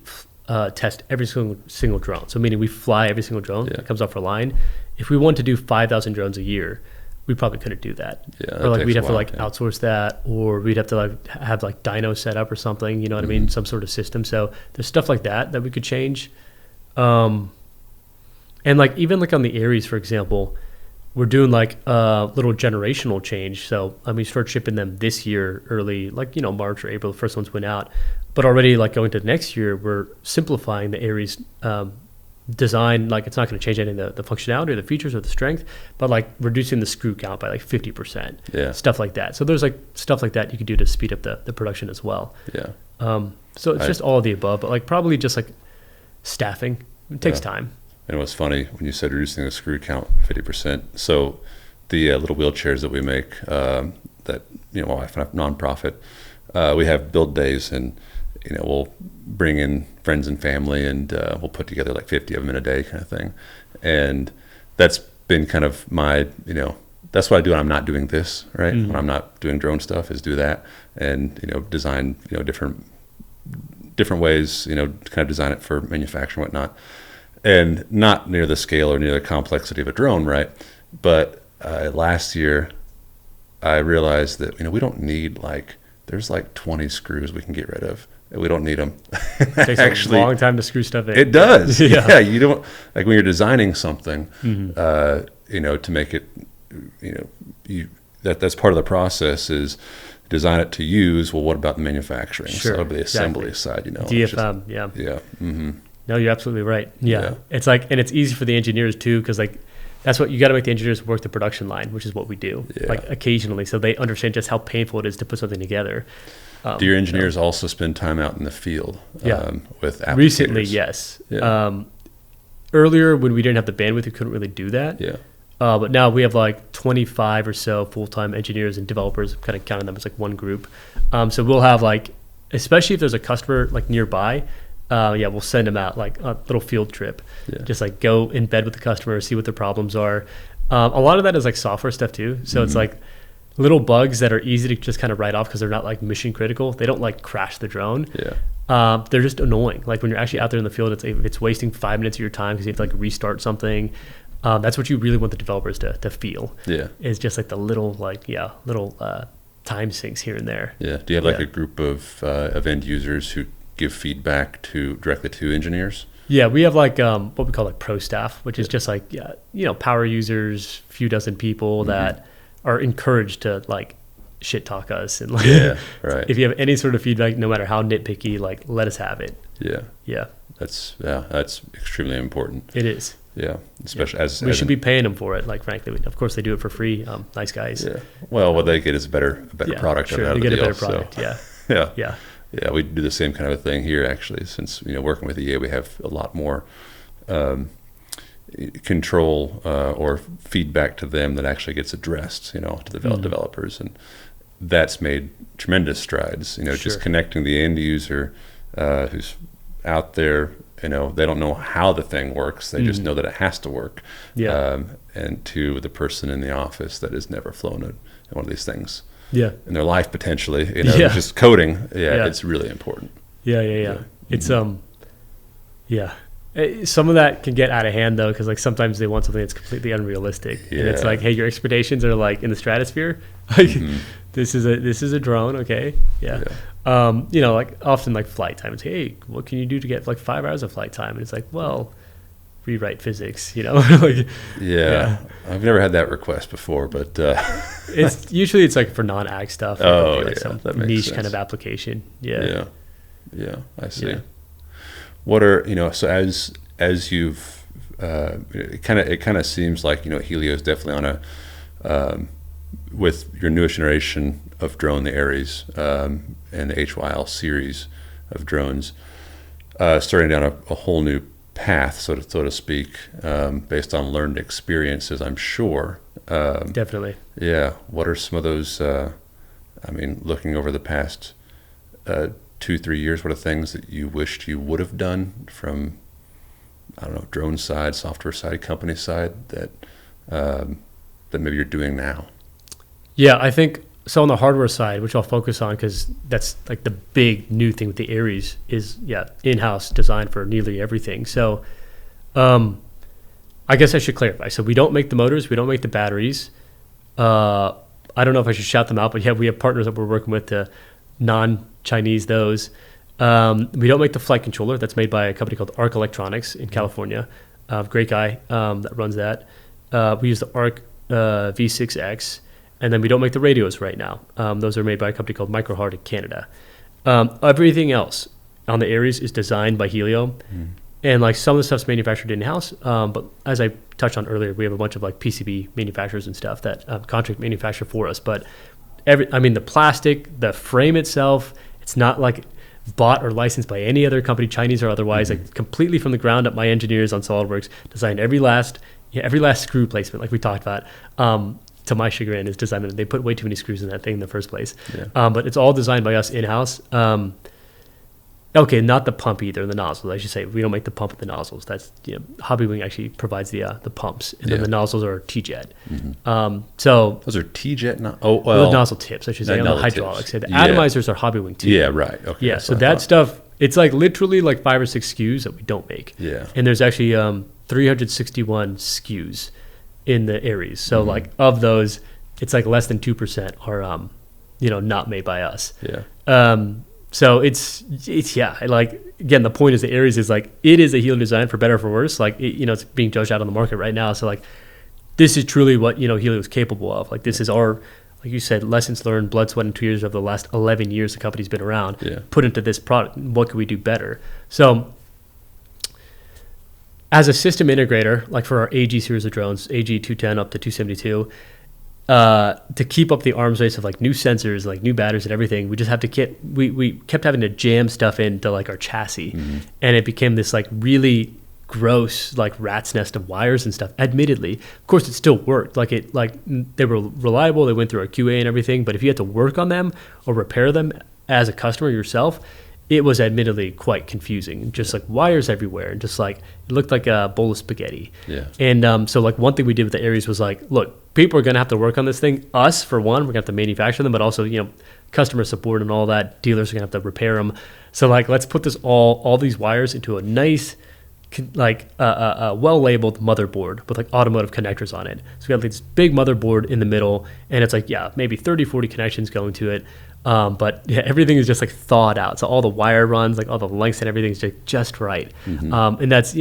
test every single drone. So meaning we fly every single drone that comes off our line. If we want to do 5,000 drones a year, we probably couldn't do that. Or like we'd have to like outsource that, or we'd have to like have like dyno set up or something, you know what I mean? Some sort of system. So there's stuff like that we could change. And like even like on the Aries, for example, we're doing like a little generational change. So I mean, start shipping them this year early, like, March or April, the first ones went out. But already like going to next year, we're simplifying the Aries design. Like it's not going to change any of the functionality or the features or the strength, but like reducing the screw count by like 50%, stuff like that. So there's like stuff like that you could do to speed up the production as well. So it's just all of the above, but like probably just like staffing. It takes time. And it was funny when you said reducing the screw count 50%. So the little wheelchairs that we make, that my wife and I, nonprofit, we have build days, and we'll bring in friends and family, and we'll put together like 50 of them in a day kind of thing. And that's been kind of my, that's what I do when I'm not doing this, right? When I'm not doing drone stuff, is do that and, design, different ways, kind of design it for manufacturing and whatnot. and not near the scale or near the complexity of a drone, right? But last year, I realized that we don't need there's 20 screws we can get rid of. We don't need them. It takes actually a long time to screw stuff in. It does. Yeah. You don't when you're designing something, to make it, that's part of the process is design it to use. Well, what about the manufacturing? Sure, so the assembly side, DFM, yeah. Mm-hmm. No, you're absolutely right. Yeah. It's and it's easy for the engineers too, because that's what you got to make the engineers work the production line, which is what we do occasionally. So they understand just how painful it is to put something together. Do your engineers also spend time out in the field with applicators? Recently, yes. Yeah. Earlier, when we didn't have the bandwidth, we couldn't really do that. Yeah. But now we have 25 or so full-time engineers and developers, kind of counting them as one group. So we'll have especially if there's a customer nearby, we'll send them out a little field trip. Yeah. Just go in bed with the customer, see what their problems are. A lot of that is software stuff too. So it's little bugs that are easy to just kind of write off because they're not mission critical. They don't crash the drone. Yeah. They're just annoying. When you're actually out there in the field, it's wasting 5 minutes of your time because you have to restart something. That's what you really want the developers to feel. Yeah. Is just the little time sinks here and there. Yeah. Do you have a group of end users who give feedback directly to engineers? Yeah, we have what we call pro staff, which is just power users, few dozen people that are encouraged to shit talk us and right. If you have any sort of feedback, no matter how nitpicky, let us have it. Yeah. That's extremely important. It is. Yeah, especially as we should be paying them for it. Frankly, of course they do it for free. Nice guys. Yeah. Well, what they get is a better product. Sure, out they of get the a better deal, product. So. Yeah. Yeah, we do the same kind of a thing here actually. Since working with EA, we have a lot more control or feedback to them that actually gets addressed, to the developers, and that's made tremendous strides. Just connecting the end user who's out there. They don't know how the thing works. They just know that it has to work. Yeah. And to the person in the office that has never flown one of these things. Yeah. In their life potentially, just coding. Yeah, it's really important. Yeah. It's some of that can get out of hand though, because sometimes they want something that's completely unrealistic, and it's hey, your expectations are in the stratosphere. This is a drone, okay? Yeah. Often flight time. It's hey, what can you do to get 5 hours of flight time? And it's well, rewrite physics. Yeah. I've never had that request before, but it's usually for non-ag stuff. Some niche sense. Kind of application. Yeah. I see. Yeah. What are so as you've it kind of seems like Hylio is definitely on with your newest generation of drone, the Aries, and the HYL series of drones, starting down a whole new path, so to speak, based on learned experiences, I'm sure. Definitely. Yeah. What are some of those, looking over the past 2-3 years, what are things that you wished you would have done from, drone side, software side, company side that maybe you're doing now? Yeah, I think so. On the hardware side, which I'll focus on because that's the big new thing with the Aries is in-house design for nearly everything. So I guess I should clarify. So we don't make the motors, we don't make the batteries. I don't know if I should shout them out, but we have partners that we're working with to non-Chinese those. We don't make the flight controller. That's made by a company called Arc Electronics in California. Great guy that runs that. We use the Arc V6X. And then we don't make the radios right now. Those are made by a company called Microheart in Canada. Everything else on the Aries is designed by Hylio. And some of the stuff's manufactured in-house. But as I touched on earlier, we have a bunch of PCB manufacturers and stuff that contract manufacture for us. But the plastic, the frame itself, it's not bought or licensed by any other company, Chinese or otherwise. Completely from the ground up, my engineers on SolidWorks designed every last screw placement, like we talked about. To my chagrin, is designed. They put way too many screws in that thing in the first place. Yeah. But it's all designed by us in-house. Okay, not the pump either, the nozzles. I should say we don't make the pump and the nozzles. That's Hobbywing actually provides the pumps, and then the nozzles are T-Jet. So those are T-Jet. The nozzle tips, I should say, on the hydraulics. The atomizers are Hobbywing too. Yeah, right. Okay. Yeah, so that stuff It's like literally like 5 or 6 SKUs that we don't make. Yeah. And there's actually 361 SKUs in the Aries. So like of those, it's like less than 2% are not made by us. Yeah. So it's like, again, the point is the Aries is like, it is a Hylio design for better or for worse. Like, it's being judged out on the market right now. So like, this is truly what, Hylio is capable of. Like, this is our, like you said, lessons learned, blood, sweat, and tears of the last 11 years the company's been around, put into this product. What could we do better? So as a system integrator, like for our AG series of drones, AG 210 up to 272, to keep up the arms race of like new sensors, like new batteries and everything, we just have to we kept having to jam stuff into like our chassis, and it became this like really gross like rat's nest of wires and stuff. Admittedly, of course, it still worked. Like they were reliable. They went through our QA and everything. But if you had to work on them or repair them as a customer yourself, it was admittedly quite confusing. Just like wires everywhere, and just like it looked like a bowl of spaghetti. Yeah. And so like one thing we did with the Aries was like, look, people are gonna have to work on this thing. Us, for one, we're gonna have to manufacture them, but also customer support and all that. Dealers are gonna have to repair them. So like, let's put this all these wires into a nice, like well labeled motherboard with like automotive connectors on it. So we have this big motherboard in the middle, and it's like maybe 30-40 connections going to it. But everything is just like thawed out. So all the wire runs, like all the lengths and everything is just right. And that's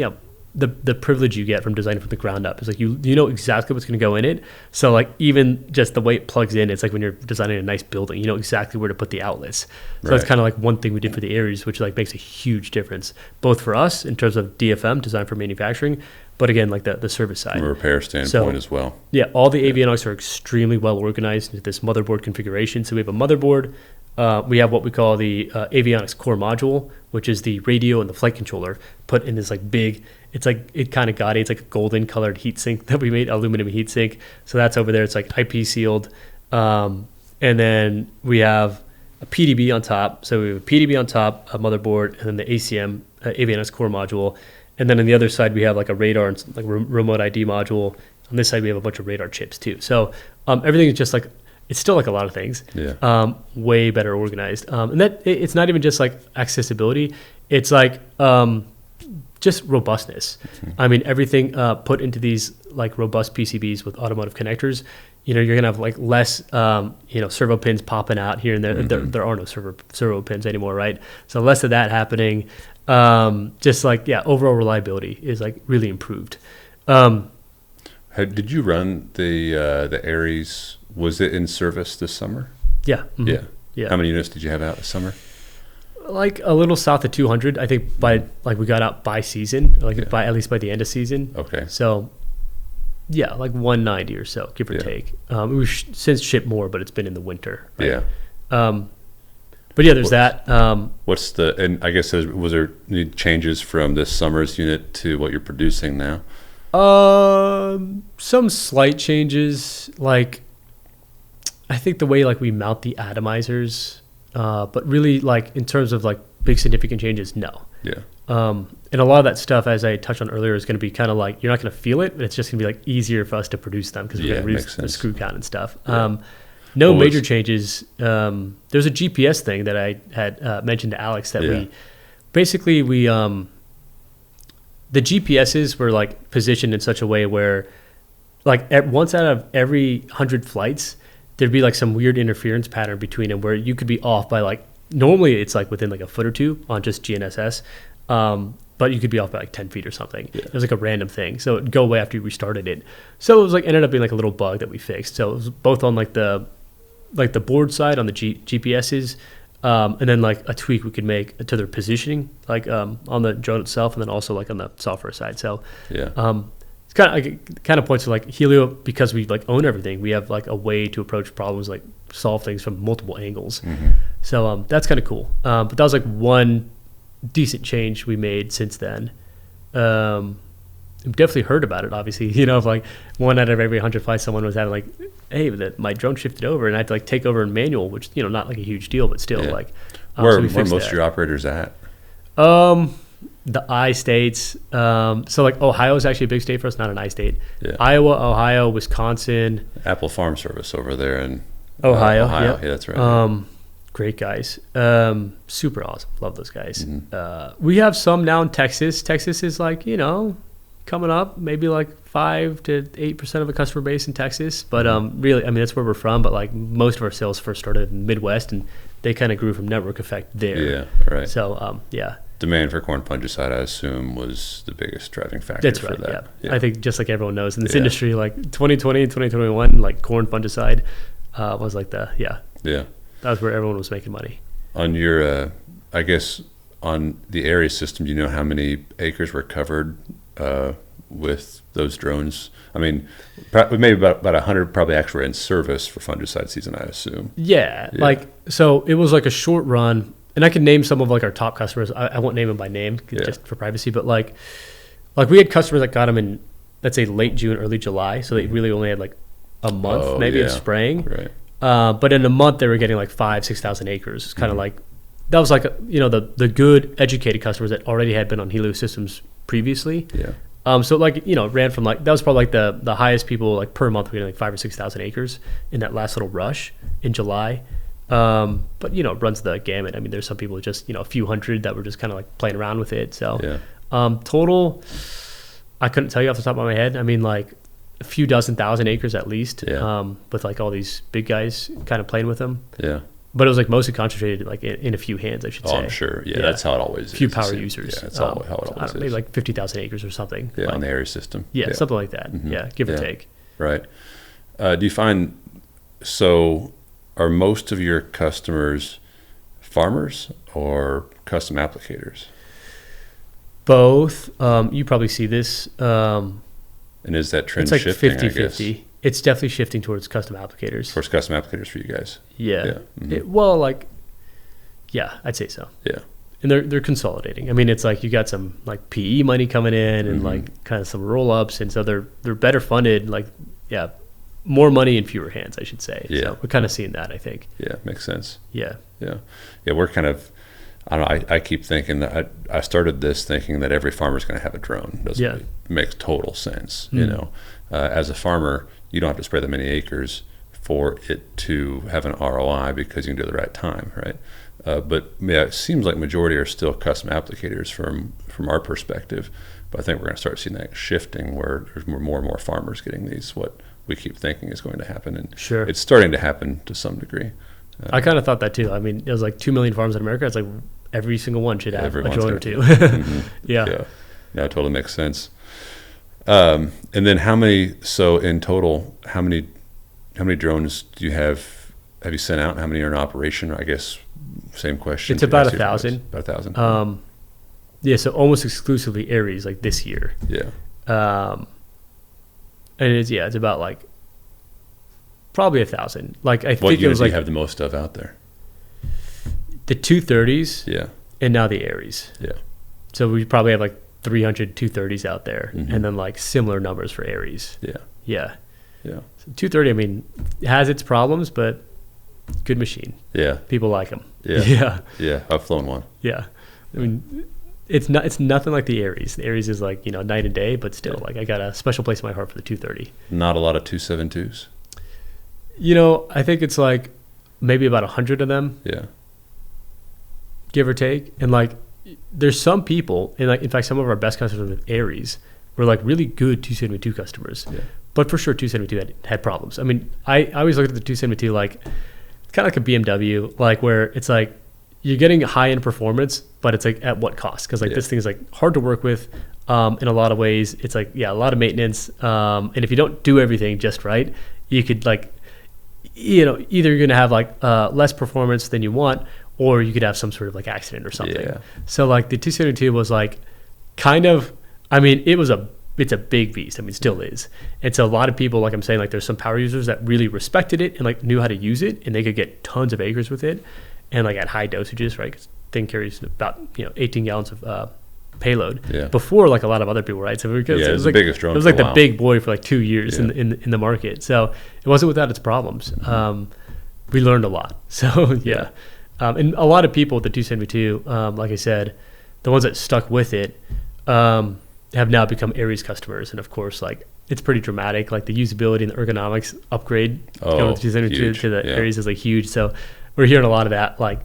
the privilege you get from designing from the ground up. Is like you know exactly what's going to go in it. So like even just the way it plugs in, it's like when you're designing a nice building, you know exactly where to put the outlets. So that's kind of like one thing we did for the Aries, which like makes a huge difference, both for us in terms of DFM, design for manufacturing, but again, like the service side. From a repair standpoint as well. Yeah, all the avionics are extremely well organized into this motherboard configuration. So we have a motherboard. We have what we call the avionics core module, which is the radio and the flight controller put in this like big, it's like, it kind of gaudy. It's like a golden colored heat sink that we made, aluminum heat sink. So that's over there. It's like IP sealed. And then we have a PDB on top. So we have a PDB on top, a motherboard, and then the ACM, avionics core module. And then on the other side, we have like a radar and like remote ID module. On this side, we have a bunch of radar chips too. So everything is just like, it's still like a lot of things, way better organized. And that it's not even just like accessibility. It's like just robustness. I mean, everything put into these like robust PCBs with automotive connectors, you're going to have like less, servo pins popping out here and there. There are no servo pins anymore, right? So less of that happening. Just like, overall reliability is like really improved. Did you run the Aries? Was it in service this summer? Yeah. Yeah. How many units did you have out this summer? Like a little south of 200. I think we got out by season, by at least by the end of season. Okay. So like 190 or so, give or take. We've since shipped more, but it's been in the winter. Right? Yeah. But there's that. And I guess was there any changes from this summer's unit to what you're producing now? Some slight changes, like I think the way like we mount the atomizers, but really like in terms of like big significant changes, no. Yeah. And a lot of that stuff, as I touched on earlier, is going to be kind of like you're not going to feel it, but it's just going to be like easier for us to produce them because we're going to reduce the screw count and stuff. Yeah. No major changes. There's a GPS thing that I had mentioned to Alex that we the GPSs were like positioned in such a way where like once out of every 100 flights, there'd be like some weird interference pattern between them where you could be off by like, normally it's like within like a foot or two on just GNSS. But you could be off by like 10 feet or something. Yeah. It was like a random thing. So it'd go away after you restarted it. So it was like, ended up being like a little bug that we fixed. So it was both on like the board side on the GPSs, and then like a tweak we could make to their positioning, like on the drone itself, and then also like on the software side. So it's kind of points to like Hylio, because we like own everything. We have like a way to approach problems, like solve things from multiple angles. So that's kind of cool. But that was like one decent change we made since then. We've definitely heard about it, obviously. If like 1 out of every 100 flights, someone was having like, hey, my drone shifted over, and I had to like take over in manual, which not like a huge deal, but still like. Where most of your operators at? The I states. So like Ohio is actually a big state for us, not an I state. Yeah. Iowa, Ohio, Wisconsin. Apple Farm Service over there in Ohio. Yeah, that's right. Great guys. Super awesome. Love those guys. We have some now in Texas. Texas is like, coming up, maybe like 5 to 8% of the customer base in Texas. But really, I mean, that's where we're from. But like most of our sales first started in the Midwest, and they kind of grew from network effect there. Yeah, right. So, Demand for corn fungicide, I assume, was the biggest driving factor that's for right, that. Yeah. I think just like everyone knows in this industry, like 2020 and 2021, like corn fungicide was like that was where everyone was making money. On your, I guess, on the area system, do you know how many acres were covered with those drones? I mean, maybe about 100 probably actually were in service for fungicide season, I assume. Yeah, like, so it was like a short run, and I can name some of like our top customers. I won't name them by name just for privacy, but like we had customers that got them in, let's say, late June, early July, so they really only had like a month of spraying. Right. But in a month, they were getting like 5,000-6,000 acres. It's kind of like, that was like, the good educated customers that already had been on Hylio systems previously. Yeah. So like, it ran from like, that was probably like the highest people like per month were getting like 5,000 or 6,000 acres in that last little rush in July. But it runs the gamut. I mean, there's some people just, a few hundred that were just kind of like playing around with it. So, total, I couldn't tell you off the top of my head. I mean, like a few dozen thousand acres at least, with like all these big guys kind of playing with them. Yeah. But it was like mostly concentrated like in a few hands, I should say. I'm sure. Yeah, that's how it always is. A few power users. Yeah, that's how it always is. Maybe like 50,000 acres or something. Yeah, like, on the area system. Yeah, something like that. Yeah, give or take. Right. Do you find, so are most of your customers farmers or custom applicators? Both. You probably see this. And is that trend it's like shifting, 50-50. It's definitely shifting towards custom applicators. Towards custom applicators for you guys? Yeah. I'd say so. Yeah. And they're consolidating. I mean, it's like you got some like PE money coming in and like kind of some roll-ups, and so they're better funded, like, more money in fewer hands, I should say. Yeah. So we're kind of seeing that, I think. Yeah, makes sense. Yeah. Yeah. Yeah, we're kind of, I don't know, I keep thinking that I started this thinking that every farmer's going to have a drone. It makes total sense. As a farmer, you don't have to spray that many acres for it to have an ROI because you can do it at the right time, right? But it seems like majority are still custom applicators from our perspective. But I think we're going to start seeing that shifting where there's more and more farmers getting these, what we keep thinking is going to happen. And it's starting to happen to some degree. I kind of thought that too. I mean, it was like 2 million farms in America. It's like every single one should have a drone or two. Yeah. No, it totally makes sense. And then in total, how many drones do you have you sent out, and how many are in operation? I guess same question. It's about 1,000. About 1,000. So almost exclusively Aries, like this year. Yeah. And it's about like probably 1,000. Like I think it was like you have the most of out there. The 230s. Yeah. And now the Aries. Yeah. So we probably have like 300 230s out there, and then like similar numbers for Aries. Yeah. Yeah. Yeah. So 230, I mean, has its problems, but good machine. Yeah. People like them. Yeah. Yeah. Yeah. I've flown one. Yeah. I mean, it's nothing like the Aries. The Aries is like, night and day, but still, like I got a special place in my heart for the 230. Not a lot of 272s. I think it's like maybe about 100 of them. Yeah. Give or take. And like, there's some people, and like, in fact, some of our best customers with Aries were like really good 272 customers. Yeah. But for sure, 272 had problems. I mean, I always look at the 272 like, it's kind of like a BMW, like where it's like, you're getting high-end performance, but it's like at what cost? Because like this thing is like hard to work with in a lot of ways. It's like, a lot of maintenance. And if you don't do everything just right, you could like, either you're going to have like less performance than you want, or you could have some sort of like accident or something. Yeah. So like the 272 was like kind of, I mean, it's a big beast. I mean, it still is. And so a lot of people, like I'm saying, like there's some power users that really respected it and like knew how to use it, and they could get tons of acres with it. And like at high dosages, right? 'Cause thing carries about 18 gallons of payload. Yeah. Before like a lot of other people, right? So it was the like, biggest drone. It was like the big boy for like 2 years in the market. So it wasn't without its problems. We learned a lot. So yeah. And a lot of people with the 272, like I said, the ones that stuck with it have now become Aries customers. And of course, like it's pretty dramatic. Like the usability and the ergonomics upgrade going with the 272 to the Aries is like huge. So we're hearing a lot of that. Like,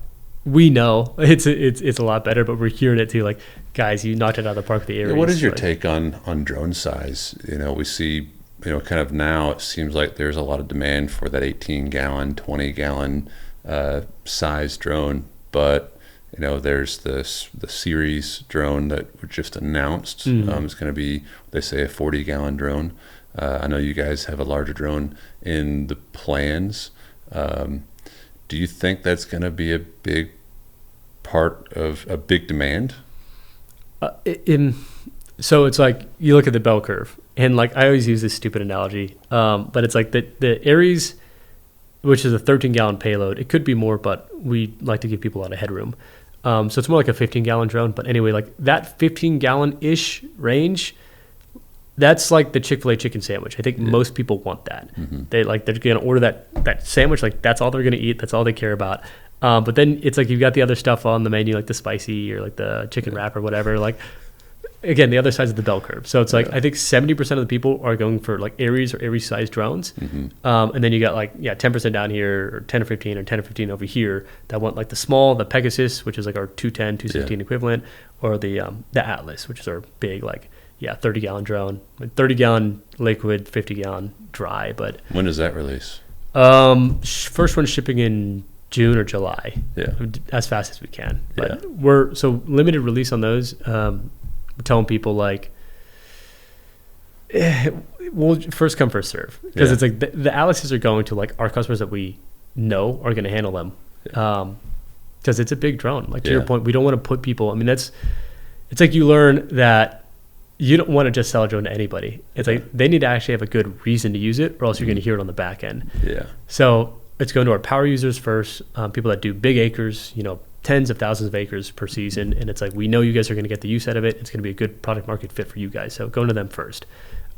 we know it's a lot better, but we're hearing it too. Like, guys, you knocked it out of the park with the Aries. What is your like, take on drone size? We see, kind of now it seems like there's a lot of demand for that 18-gallon, 20-gallon size drone, but there's the series drone that was just announced. It's going to be, they say, a 40-gallon drone. I know you guys have a larger drone in the plans. Do you think that's going to be a big part of a big demand? So it's like you look at the bell curve, and like I always use this stupid analogy, but it's like the Aries, which is a 13-gallon payload. It could be more, but we like to give people a lot of headroom. So it's more like a 15-gallon drone. But anyway, like that 15-gallon-ish range, that's like the Chick-fil-A chicken sandwich. I think most people want that. They're going to order that sandwich. Like that's all they're going to eat. That's all they care about. But then it's like you've got the other stuff on the menu, like the spicy or like the chicken wrap or whatever. Like, again, the other side's of the bell curve. So it's like I think 70% of the people are going for like Aries or Aries-sized drones. And then you got like 10% down here, or 10 or 15, or 10 or 15 over here that want like the small, the Pegasus, which is like our 210, 216 equivalent, or the Atlas, which is our big 30-gallon drone, 30-gallon liquid, 50-gallon dry. But when does that release? First one shipping in June or July. As fast as we can. But we're so limited release on those. We're telling people like, we'll first come first serve, because it's like the Atlases are going to like our customers that we know are going to handle them, because it's a big drone. Like to your point, we don't want to put people. I mean, it's like you learn that you don't want to just sell a drone to anybody. It's like they need to actually have a good reason to use it, or else you're going to hear it on the back end. So it's going to our power users first, people that do big acres, tens of thousands of acres per season. And it's like, we know you guys are going to get the use out of it. It's going to be a good product market fit for you guys. So going to them first.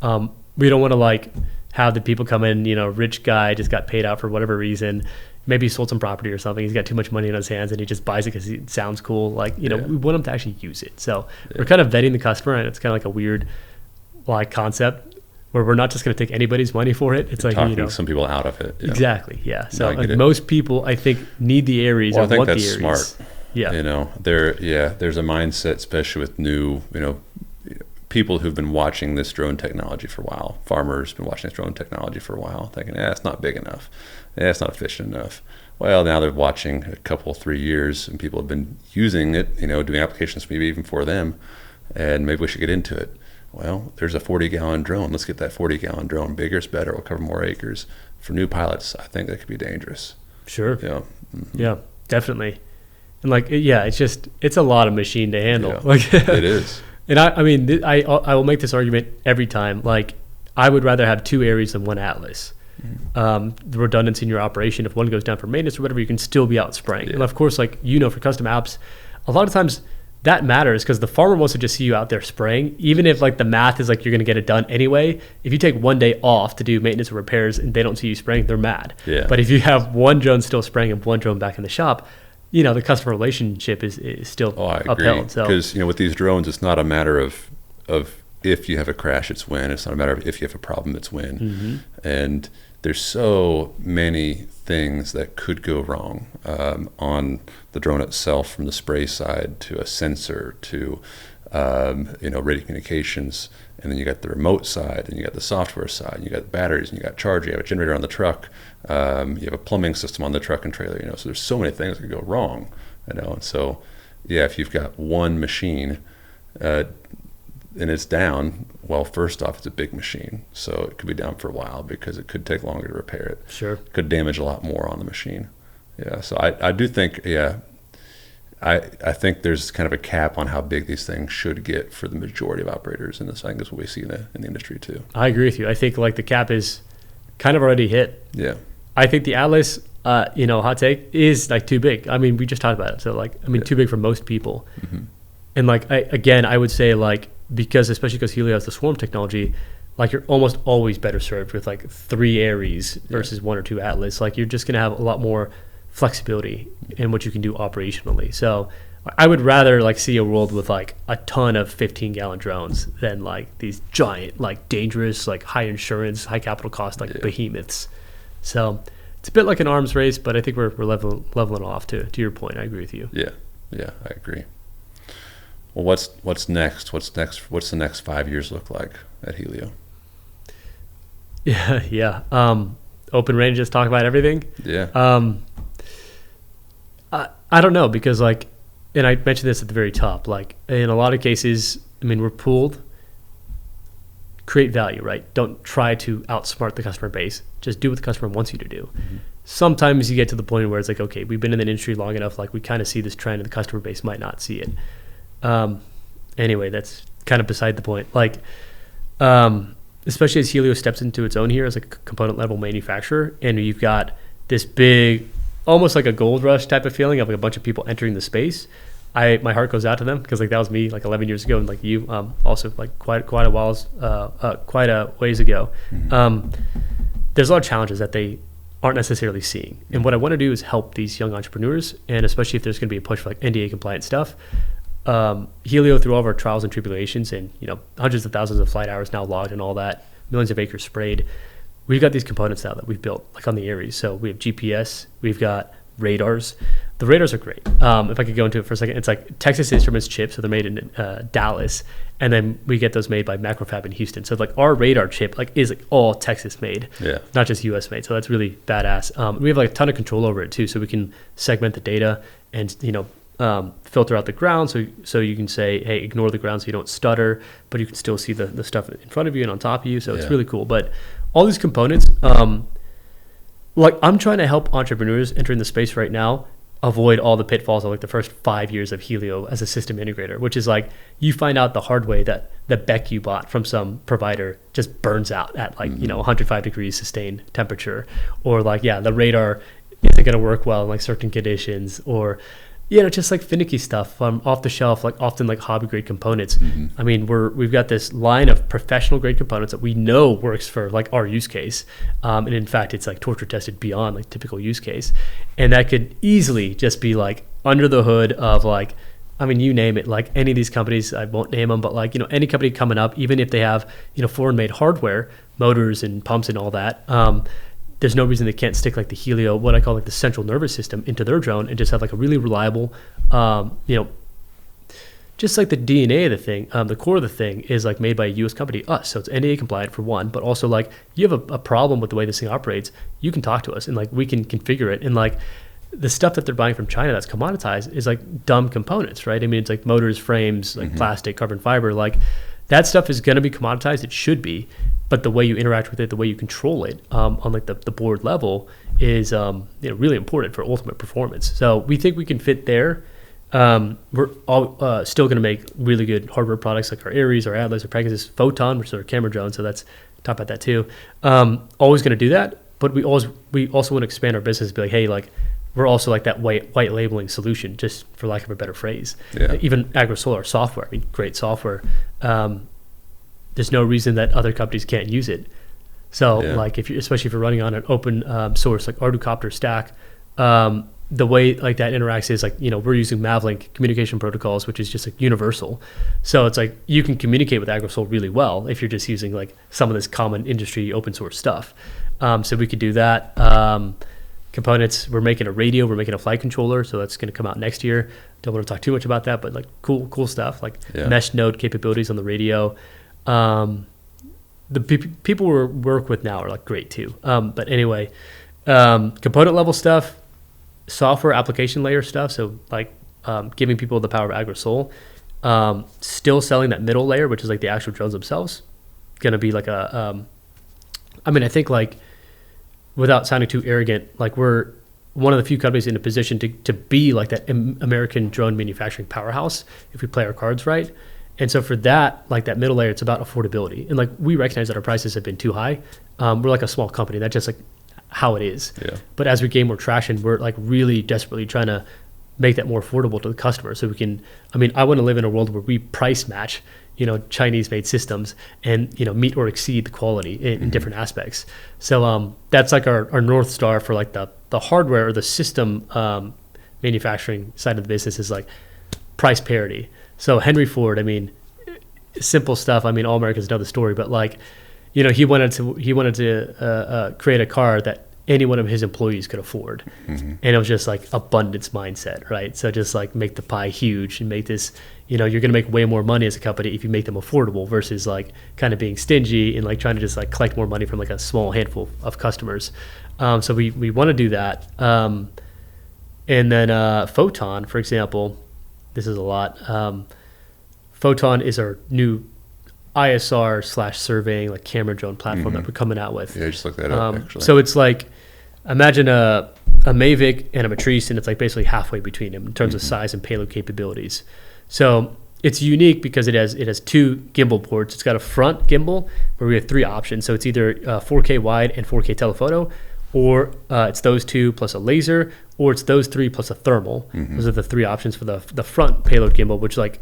We don't want to like have the people come in, rich guy just got paid out for whatever reason. Maybe he sold some property or something. He's got too much money in his hands and he just buys it because it sounds cool. Like, we want him to actually use it. So we're kind of vetting the customer, and it's kind of like a weird concept where we're not just going to take anybody's money for it. It's like, talking some people out of it. Exactly. Yeah. So most people, I think, need the Aries. Well, I think want that's the Aries. smart. Yeah. There's a mindset, especially with new, people who've been watching this drone technology for a while. Farmers been watching this drone technology for a while, thinking, it's not big enough. It's not efficient enough. Well, now they're watching a couple, 3 years, and people have been using it, doing applications maybe even for them, and maybe we should get into it. Well, there's a 40-gallon drone. Let's get that 40-gallon drone. Bigger is better. We'll cover more acres. For new pilots, I think that could be dangerous. Sure. Yeah. Yeah, definitely. And it's a lot of machine to handle. Yeah, it is. And I will make this argument every time. Like, I would rather have 2 Aries than 1 Atlas. The redundancy in your operation, if one goes down for maintenance or whatever, you can still be out spraying. And of course, for custom apps, a lot of times that matters because the farmer wants to just see you out there spraying, even if the math is you're going to get it done anyway. If you take one day off to do maintenance or repairs and they don't see you spraying, they're mad. But if you have one drone still spraying and one drone back in the shop, the customer relationship is still upheld. Because with these drones, it's not a matter of if you have a crash, it's when. It's not a matter of if you have a problem, it's when. And there's so many things that could go wrong on the drone itself, from the spray side to a sensor to radio communications, and then you got the remote side, and you got the software side, and you got batteries, and you got charger, you have a generator on the truck, you have a plumbing system on the truck and trailer. So there's so many things that could go wrong. And so if you've got one machine and it's down, well, first off, it's a big machine, so it could be down for a while because it could take longer to repair it. Sure. It could damage a lot more on the machine. So I do think, I think there's kind of a cap on how big these things should get for the majority of operators, and this, I think, is what we see in the industry too. I agree with you. I think the cap is kind of already hit. Yeah. I think the Atlas, hot take, is too big. I mean, we just talked about it. So too big for most people. And I would say especially because Hylio has the swarm technology, you're almost always better served with 3 Aries versus 1 or 2 Atlas. You're just gonna have a lot more flexibility in what you can do operationally. So I would rather see a world with a ton of 15-gallon drones than these giant, dangerous, high insurance, high capital cost behemoths. So it's a bit like an arms race, but I think we're leveling off. To your point, I agree with you. Yeah, I agree. Well, what's next? What's the next 5 years look like at Hylio? Yeah. Open range, just talk about everything. Yeah. I don't know, because like, and I mentioned this at the very top, like in a lot of cases, I mean, we're pooled. Create value, right? Don't try to outsmart the customer base. Just do what the customer wants you to do. Mm-hmm. Sometimes you get to the point where it's like, okay, we've been in the industry long enough, like we kind of see this trend and the customer base might not see it. Anyway, that's kind of beside the point. Like, especially as Hylio steps into its own here as a component level manufacturer, and you've got this big, almost like a gold rush type of feeling of like a bunch of people entering the space. My heart goes out to them, because like that was me like 11 years ago, and like you also like quite a ways ago. Mm-hmm. There's a lot of challenges that they aren't necessarily seeing, and what I want to do is help these young entrepreneurs, and especially if there's going to be a push for like NDA compliant stuff. Hylio, through all of our trials and tribulations, and hundreds of thousands of flight hours now logged and all that, millions of acres sprayed, we've got these components now that we've built like on the Aries. So we have GPS, we've got radars. The radars are great. If I could go into it for a second, it's like Texas Instruments chips, so they're made in Dallas, and then we get those made by Macrofab in Houston. So like our radar chip like is like all Texas made, not just US made. So that's really badass. We have like a ton of control over it too, so we can segment the data and filter out the ground. So you can say, hey, ignore the ground so you don't stutter, but you can still see the stuff in front of you and on top of you. So it's really cool. But all these components, like I'm trying to help entrepreneurs entering the space right now avoid all the pitfalls of like the first 5 years of Hylio as a system integrator, which is like you find out the hard way that the BEC you bought from some provider just burns out at like 105 degrees sustained temperature, or like the radar isn't going to work well in like certain conditions, or just like finicky stuff off the shelf, like often like hobby grade components. Mm-hmm. I mean, we've got this line of professional grade components that we know works for like our use case. And in fact, it's like torture tested beyond like typical use case. And that could easily just be like under the hood of like, I mean, you name it, like any of these companies, I won't name them, but like, any company coming up, even if they have, foreign made hardware, motors and pumps and all that, there's no reason they can't stick like the Hylio, what I call like the central nervous system, into their drone and just have like a really reliable, just like the DNA of the thing, the core of the thing is like made by a US company, us. So it's NDA compliant for one, but also like you have a problem with the way this thing operates, you can talk to us and like we can configure it. And like the stuff that they're buying from China that's commoditized is like dumb components, right? I mean, it's like motors, frames, like plastic, carbon fiber, like that stuff is going to be commoditized. It should be. But the way you interact with it, the way you control it on like the board level is really important for ultimate performance. So we think we can fit there. We're all still going to make really good hardware products like our Aries, our Atlas, our Pegasus, Photon, which is our camera drone. So that's talk about that too. Always going to do that, but we also want to expand our business. Be like, hey, like we're also like that white labeling solution, just for lack of a better phrase. Yeah. Even AgroSolar software, I mean, great software. There's no reason that other companies can't use it. So like especially if you're running on an open source like Arducopter stack, the way like that interacts is like, we're using Mavlink communication protocols, which is just like universal. So it's like you can communicate with AgroSolar really well if you're just using like some of this common industry open source stuff. So we could do that. Components, we're making a radio, we're making a flight controller, so that's going to come out next year. Don't want to talk too much about that, but like cool stuff, like mesh node capabilities on the radio. The people we work with now are like great too. But anyway, component level stuff, software application layer stuff. So like giving people the power of AgroSoul, still selling that middle layer, which is like the actual drones themselves. Going to be like I think like without sounding too arrogant, like we're one of the few companies in a position to be like that American drone manufacturing powerhouse if we play our cards right. And so for that, like that middle layer, it's about affordability. And like we recognize that our prices have been too high. We're like a small company. That's just like how it is. Yeah. But as we gain more traction, we're like really desperately trying to make that more affordable to the customer. So we can, I want to live in a world where we price match, Chinese made systems and, meet or exceed the quality in different aspects. So that's like our North Star for like the hardware or the system manufacturing side of the business is like price parity. So Henry Ford, simple stuff. All Americans know the story, but like, he wanted to create a car that any one of his employees could afford. And it was just like abundance mindset, right? So just like make the pie huge and make this, you're going to make way more money as a company if you make them affordable versus like kind of being stingy and like trying to just like collect more money from like a small handful of customers. So we want to do that. And then Photon, for example, this is a lot. Photon is our new ISR / surveying like camera drone platform that we're coming out with. Yeah, just look that up actually. So it's like, imagine a Mavic and a Matrice, and it's like basically halfway between them in terms of size and payload capabilities. So it's unique because it has two gimbal ports. It's got a front gimbal where we have three options. So it's either 4K wide and 4K telephoto, or it's those two plus a laser, or it's those three plus a thermal. Those are the three options for the front payload gimbal, which like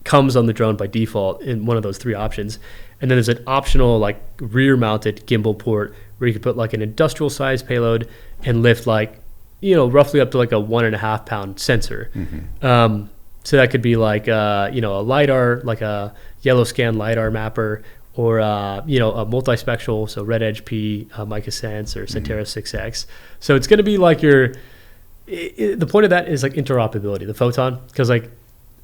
comes on the drone by default in one of those three options. And then there's an optional like rear mounted gimbal port where you could put like an industrial size payload and lift like, roughly up to like a 1.5 pound sensor. So that could be like, a LiDAR, like a yellow scan LiDAR mapper, or, a multispectral, so Red Edge P, Mica Sense, or Centera 6X. So it's going to be like the point of that is like interoperability, the Photon, because like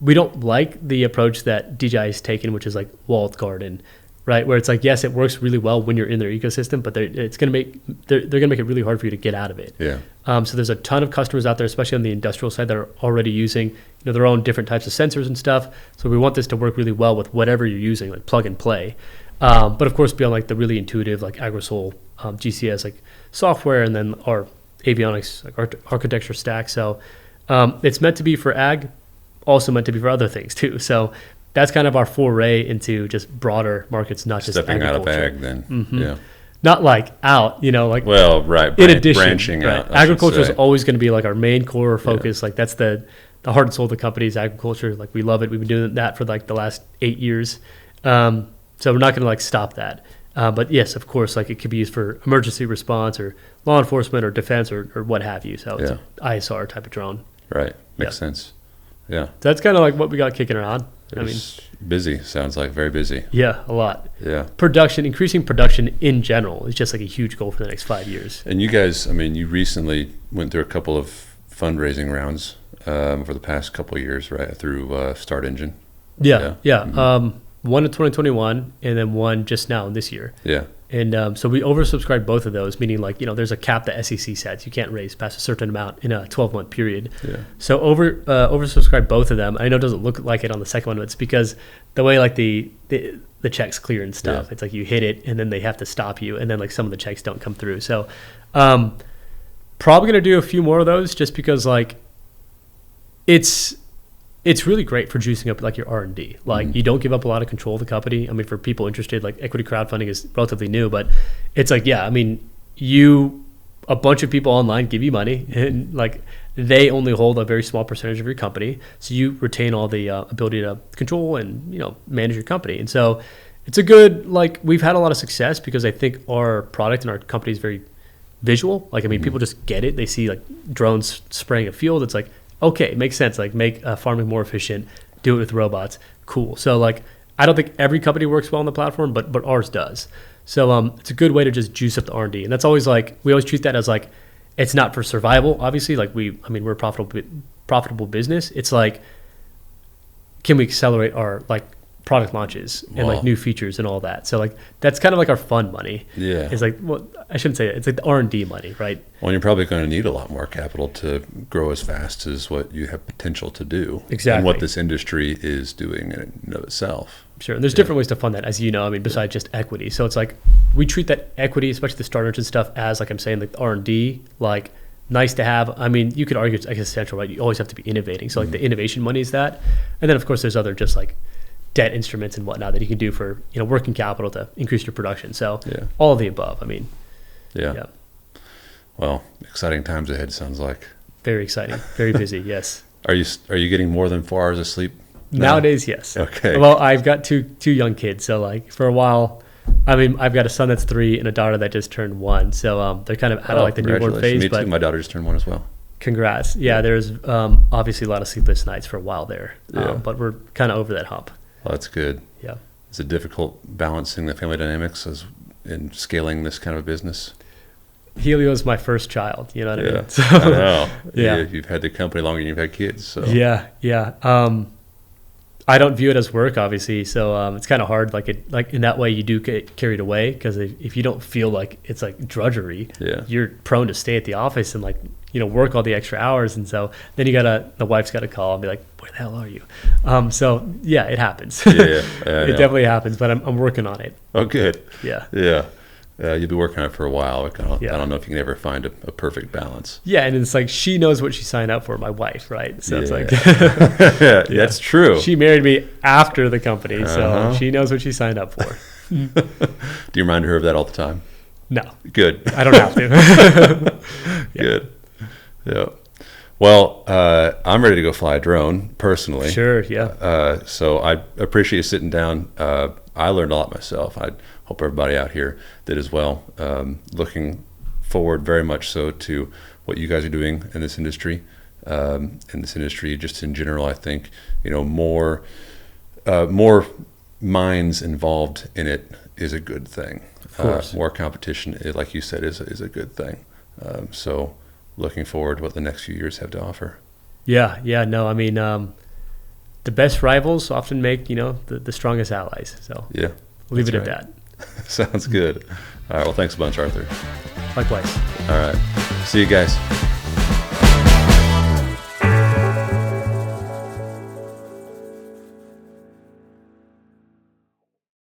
we don't like the approach that DJI has taken, which is like walled garden, right? Where it's like, yes, it works really well when you're in their ecosystem, but they're going to make it really hard for you to get out of it. Yeah. So there's a ton of customers out there, especially on the industrial side, that are already using their own different types of sensors and stuff. So we want this to work really well with whatever you're using, like plug and play. But of course, beyond like the really intuitive like Agrosol GCS like software, and then our avionics like architecture stack. So it's meant to be for ag, also meant to be for other things too. So that's kind of our foray into just broader markets, not just stepping out of agriculture. ag then. Yeah. Not like out, like well, right. In addition, branching right. out. Agriculture is always going to be like our main core focus. Like that's the heart and soul of the company is agriculture. Like we love it. We've been doing that for like the last 8 years. So we're not going to like stop that. But yes, of course, like it could be used for emergency response or law enforcement or defense or what have you. So it's an ISR type of drone. Right. Makes sense. Yeah. So that's kind of like what we got kicking around. Busy. Sounds like very busy. Yeah, a lot. Yeah. Increasing production in general is just like a huge goal for the next 5 years. And you guys, you recently went through a couple of fundraising rounds for the past couple of years, right? Through Start Engine. Yeah. One in 2021 and then one just now in this year. Yeah. And so we oversubscribed both of those, meaning like, there's a cap that SEC sets. You can't raise past a certain amount in a 12-month period. Yeah. So oversubscribed both of them. I know it doesn't look like it on the second one, but it's because the way like the checks clear and stuff, it's like you hit it and then they have to stop you, and then like some of the checks don't come through. So probably going to do a few more of those just because like it's really great for juicing up like your R&D. Like you don't give up a lot of control of the company. For people interested, like equity crowdfunding is relatively new, but it's like, a bunch of people online give you money, and like they only hold a very small percentage of your company. So you retain all the ability to control and, manage your company. And so it's a good, like we've had a lot of success because I think our product and our company is very visual. Like, people just get it. They see like drones spraying a field. It's like, okay, it makes sense. Like make farming more efficient, do it with robots. Cool. So like, I don't think every company works well on the platform, but ours does. So it's a good way to just juice up the R&D. And that's always like, we always treat that as like, it's not for survival. Obviously, like we're a profitable business. It's like, can we accelerate our like product launches and like new features and all that? So like that's kind of like our fun money. Yeah, it's like, well, I shouldn't say it. It's like the R&D money, right? Well, you're probably going to need a lot more capital to grow as fast as what you have potential to do. Exactly, and what this industry is doing in and of itself. Sure, and there's different ways to fund that, as you know. Besides just equity. So it's like we treat that equity, especially the starters and stuff, as like I'm saying, like R&D, like nice to have. You could argue it's existential, right? You always have to be innovating. So like the innovation money is that, and then of course there's other just like debt instruments and whatnot that you can do for working capital to increase your production. So all of the above. Yeah. Well, exciting times ahead. Sounds like very exciting, very busy. Yes. Are you getting more than 4 hours of sleep now? Nowadays? Yes. Okay. Well, I've got two young kids, so like for a while, I've got a son that's 3 and a daughter that just turned 1. So they're kind of out of like the newborn phase. Me too. My daughter just turned 1 as well. Congrats. Yeah. There's obviously a lot of sleepless nights for a while there, but we're kind of over that hump. Well, that's good. Yeah. Is it difficult balancing the family dynamics in scaling this kind of a business? Hylio is my first child. You know what I mean? So, I know. Yeah. You've had the company longer than you've had kids. So Yeah. I don't view it as work, obviously, so it's kind of hard. Like in that way, you do get carried away because if you don't feel like it's like drudgery, you're prone to stay at the office and work all the extra hours. And so then the wife's got to call and be like, "Where the hell are you?" So yeah, it happens. It definitely happens, but I'm working on it. Oh, good. Yeah. You'll be working on it for a while. I don't know if you can ever find a perfect balance. Yeah, and it's like she knows what she signed up for, my wife, right? So it's like, that's true. She married me after the company, so she knows what she signed up for. Do you remind her of that all the time? No. Good. I don't have to. Good. Yeah. Well, I'm ready to go fly a drone personally. Sure. Yeah. So I appreciate you sitting down. I learned a lot myself. I hope everybody out here did as well. Looking forward very much so to what you guys are doing in this industry, just in general. I think more minds involved in it is a good thing. Of course. More competition, like you said, is a good thing. So looking forward to what the next few years have to offer. Yeah. No, I mean, the best rivals often make the strongest allies. So yeah, we'll leave it at that. Sounds good. All right. Well, thanks a bunch, Arthur. Likewise. All right. See you guys.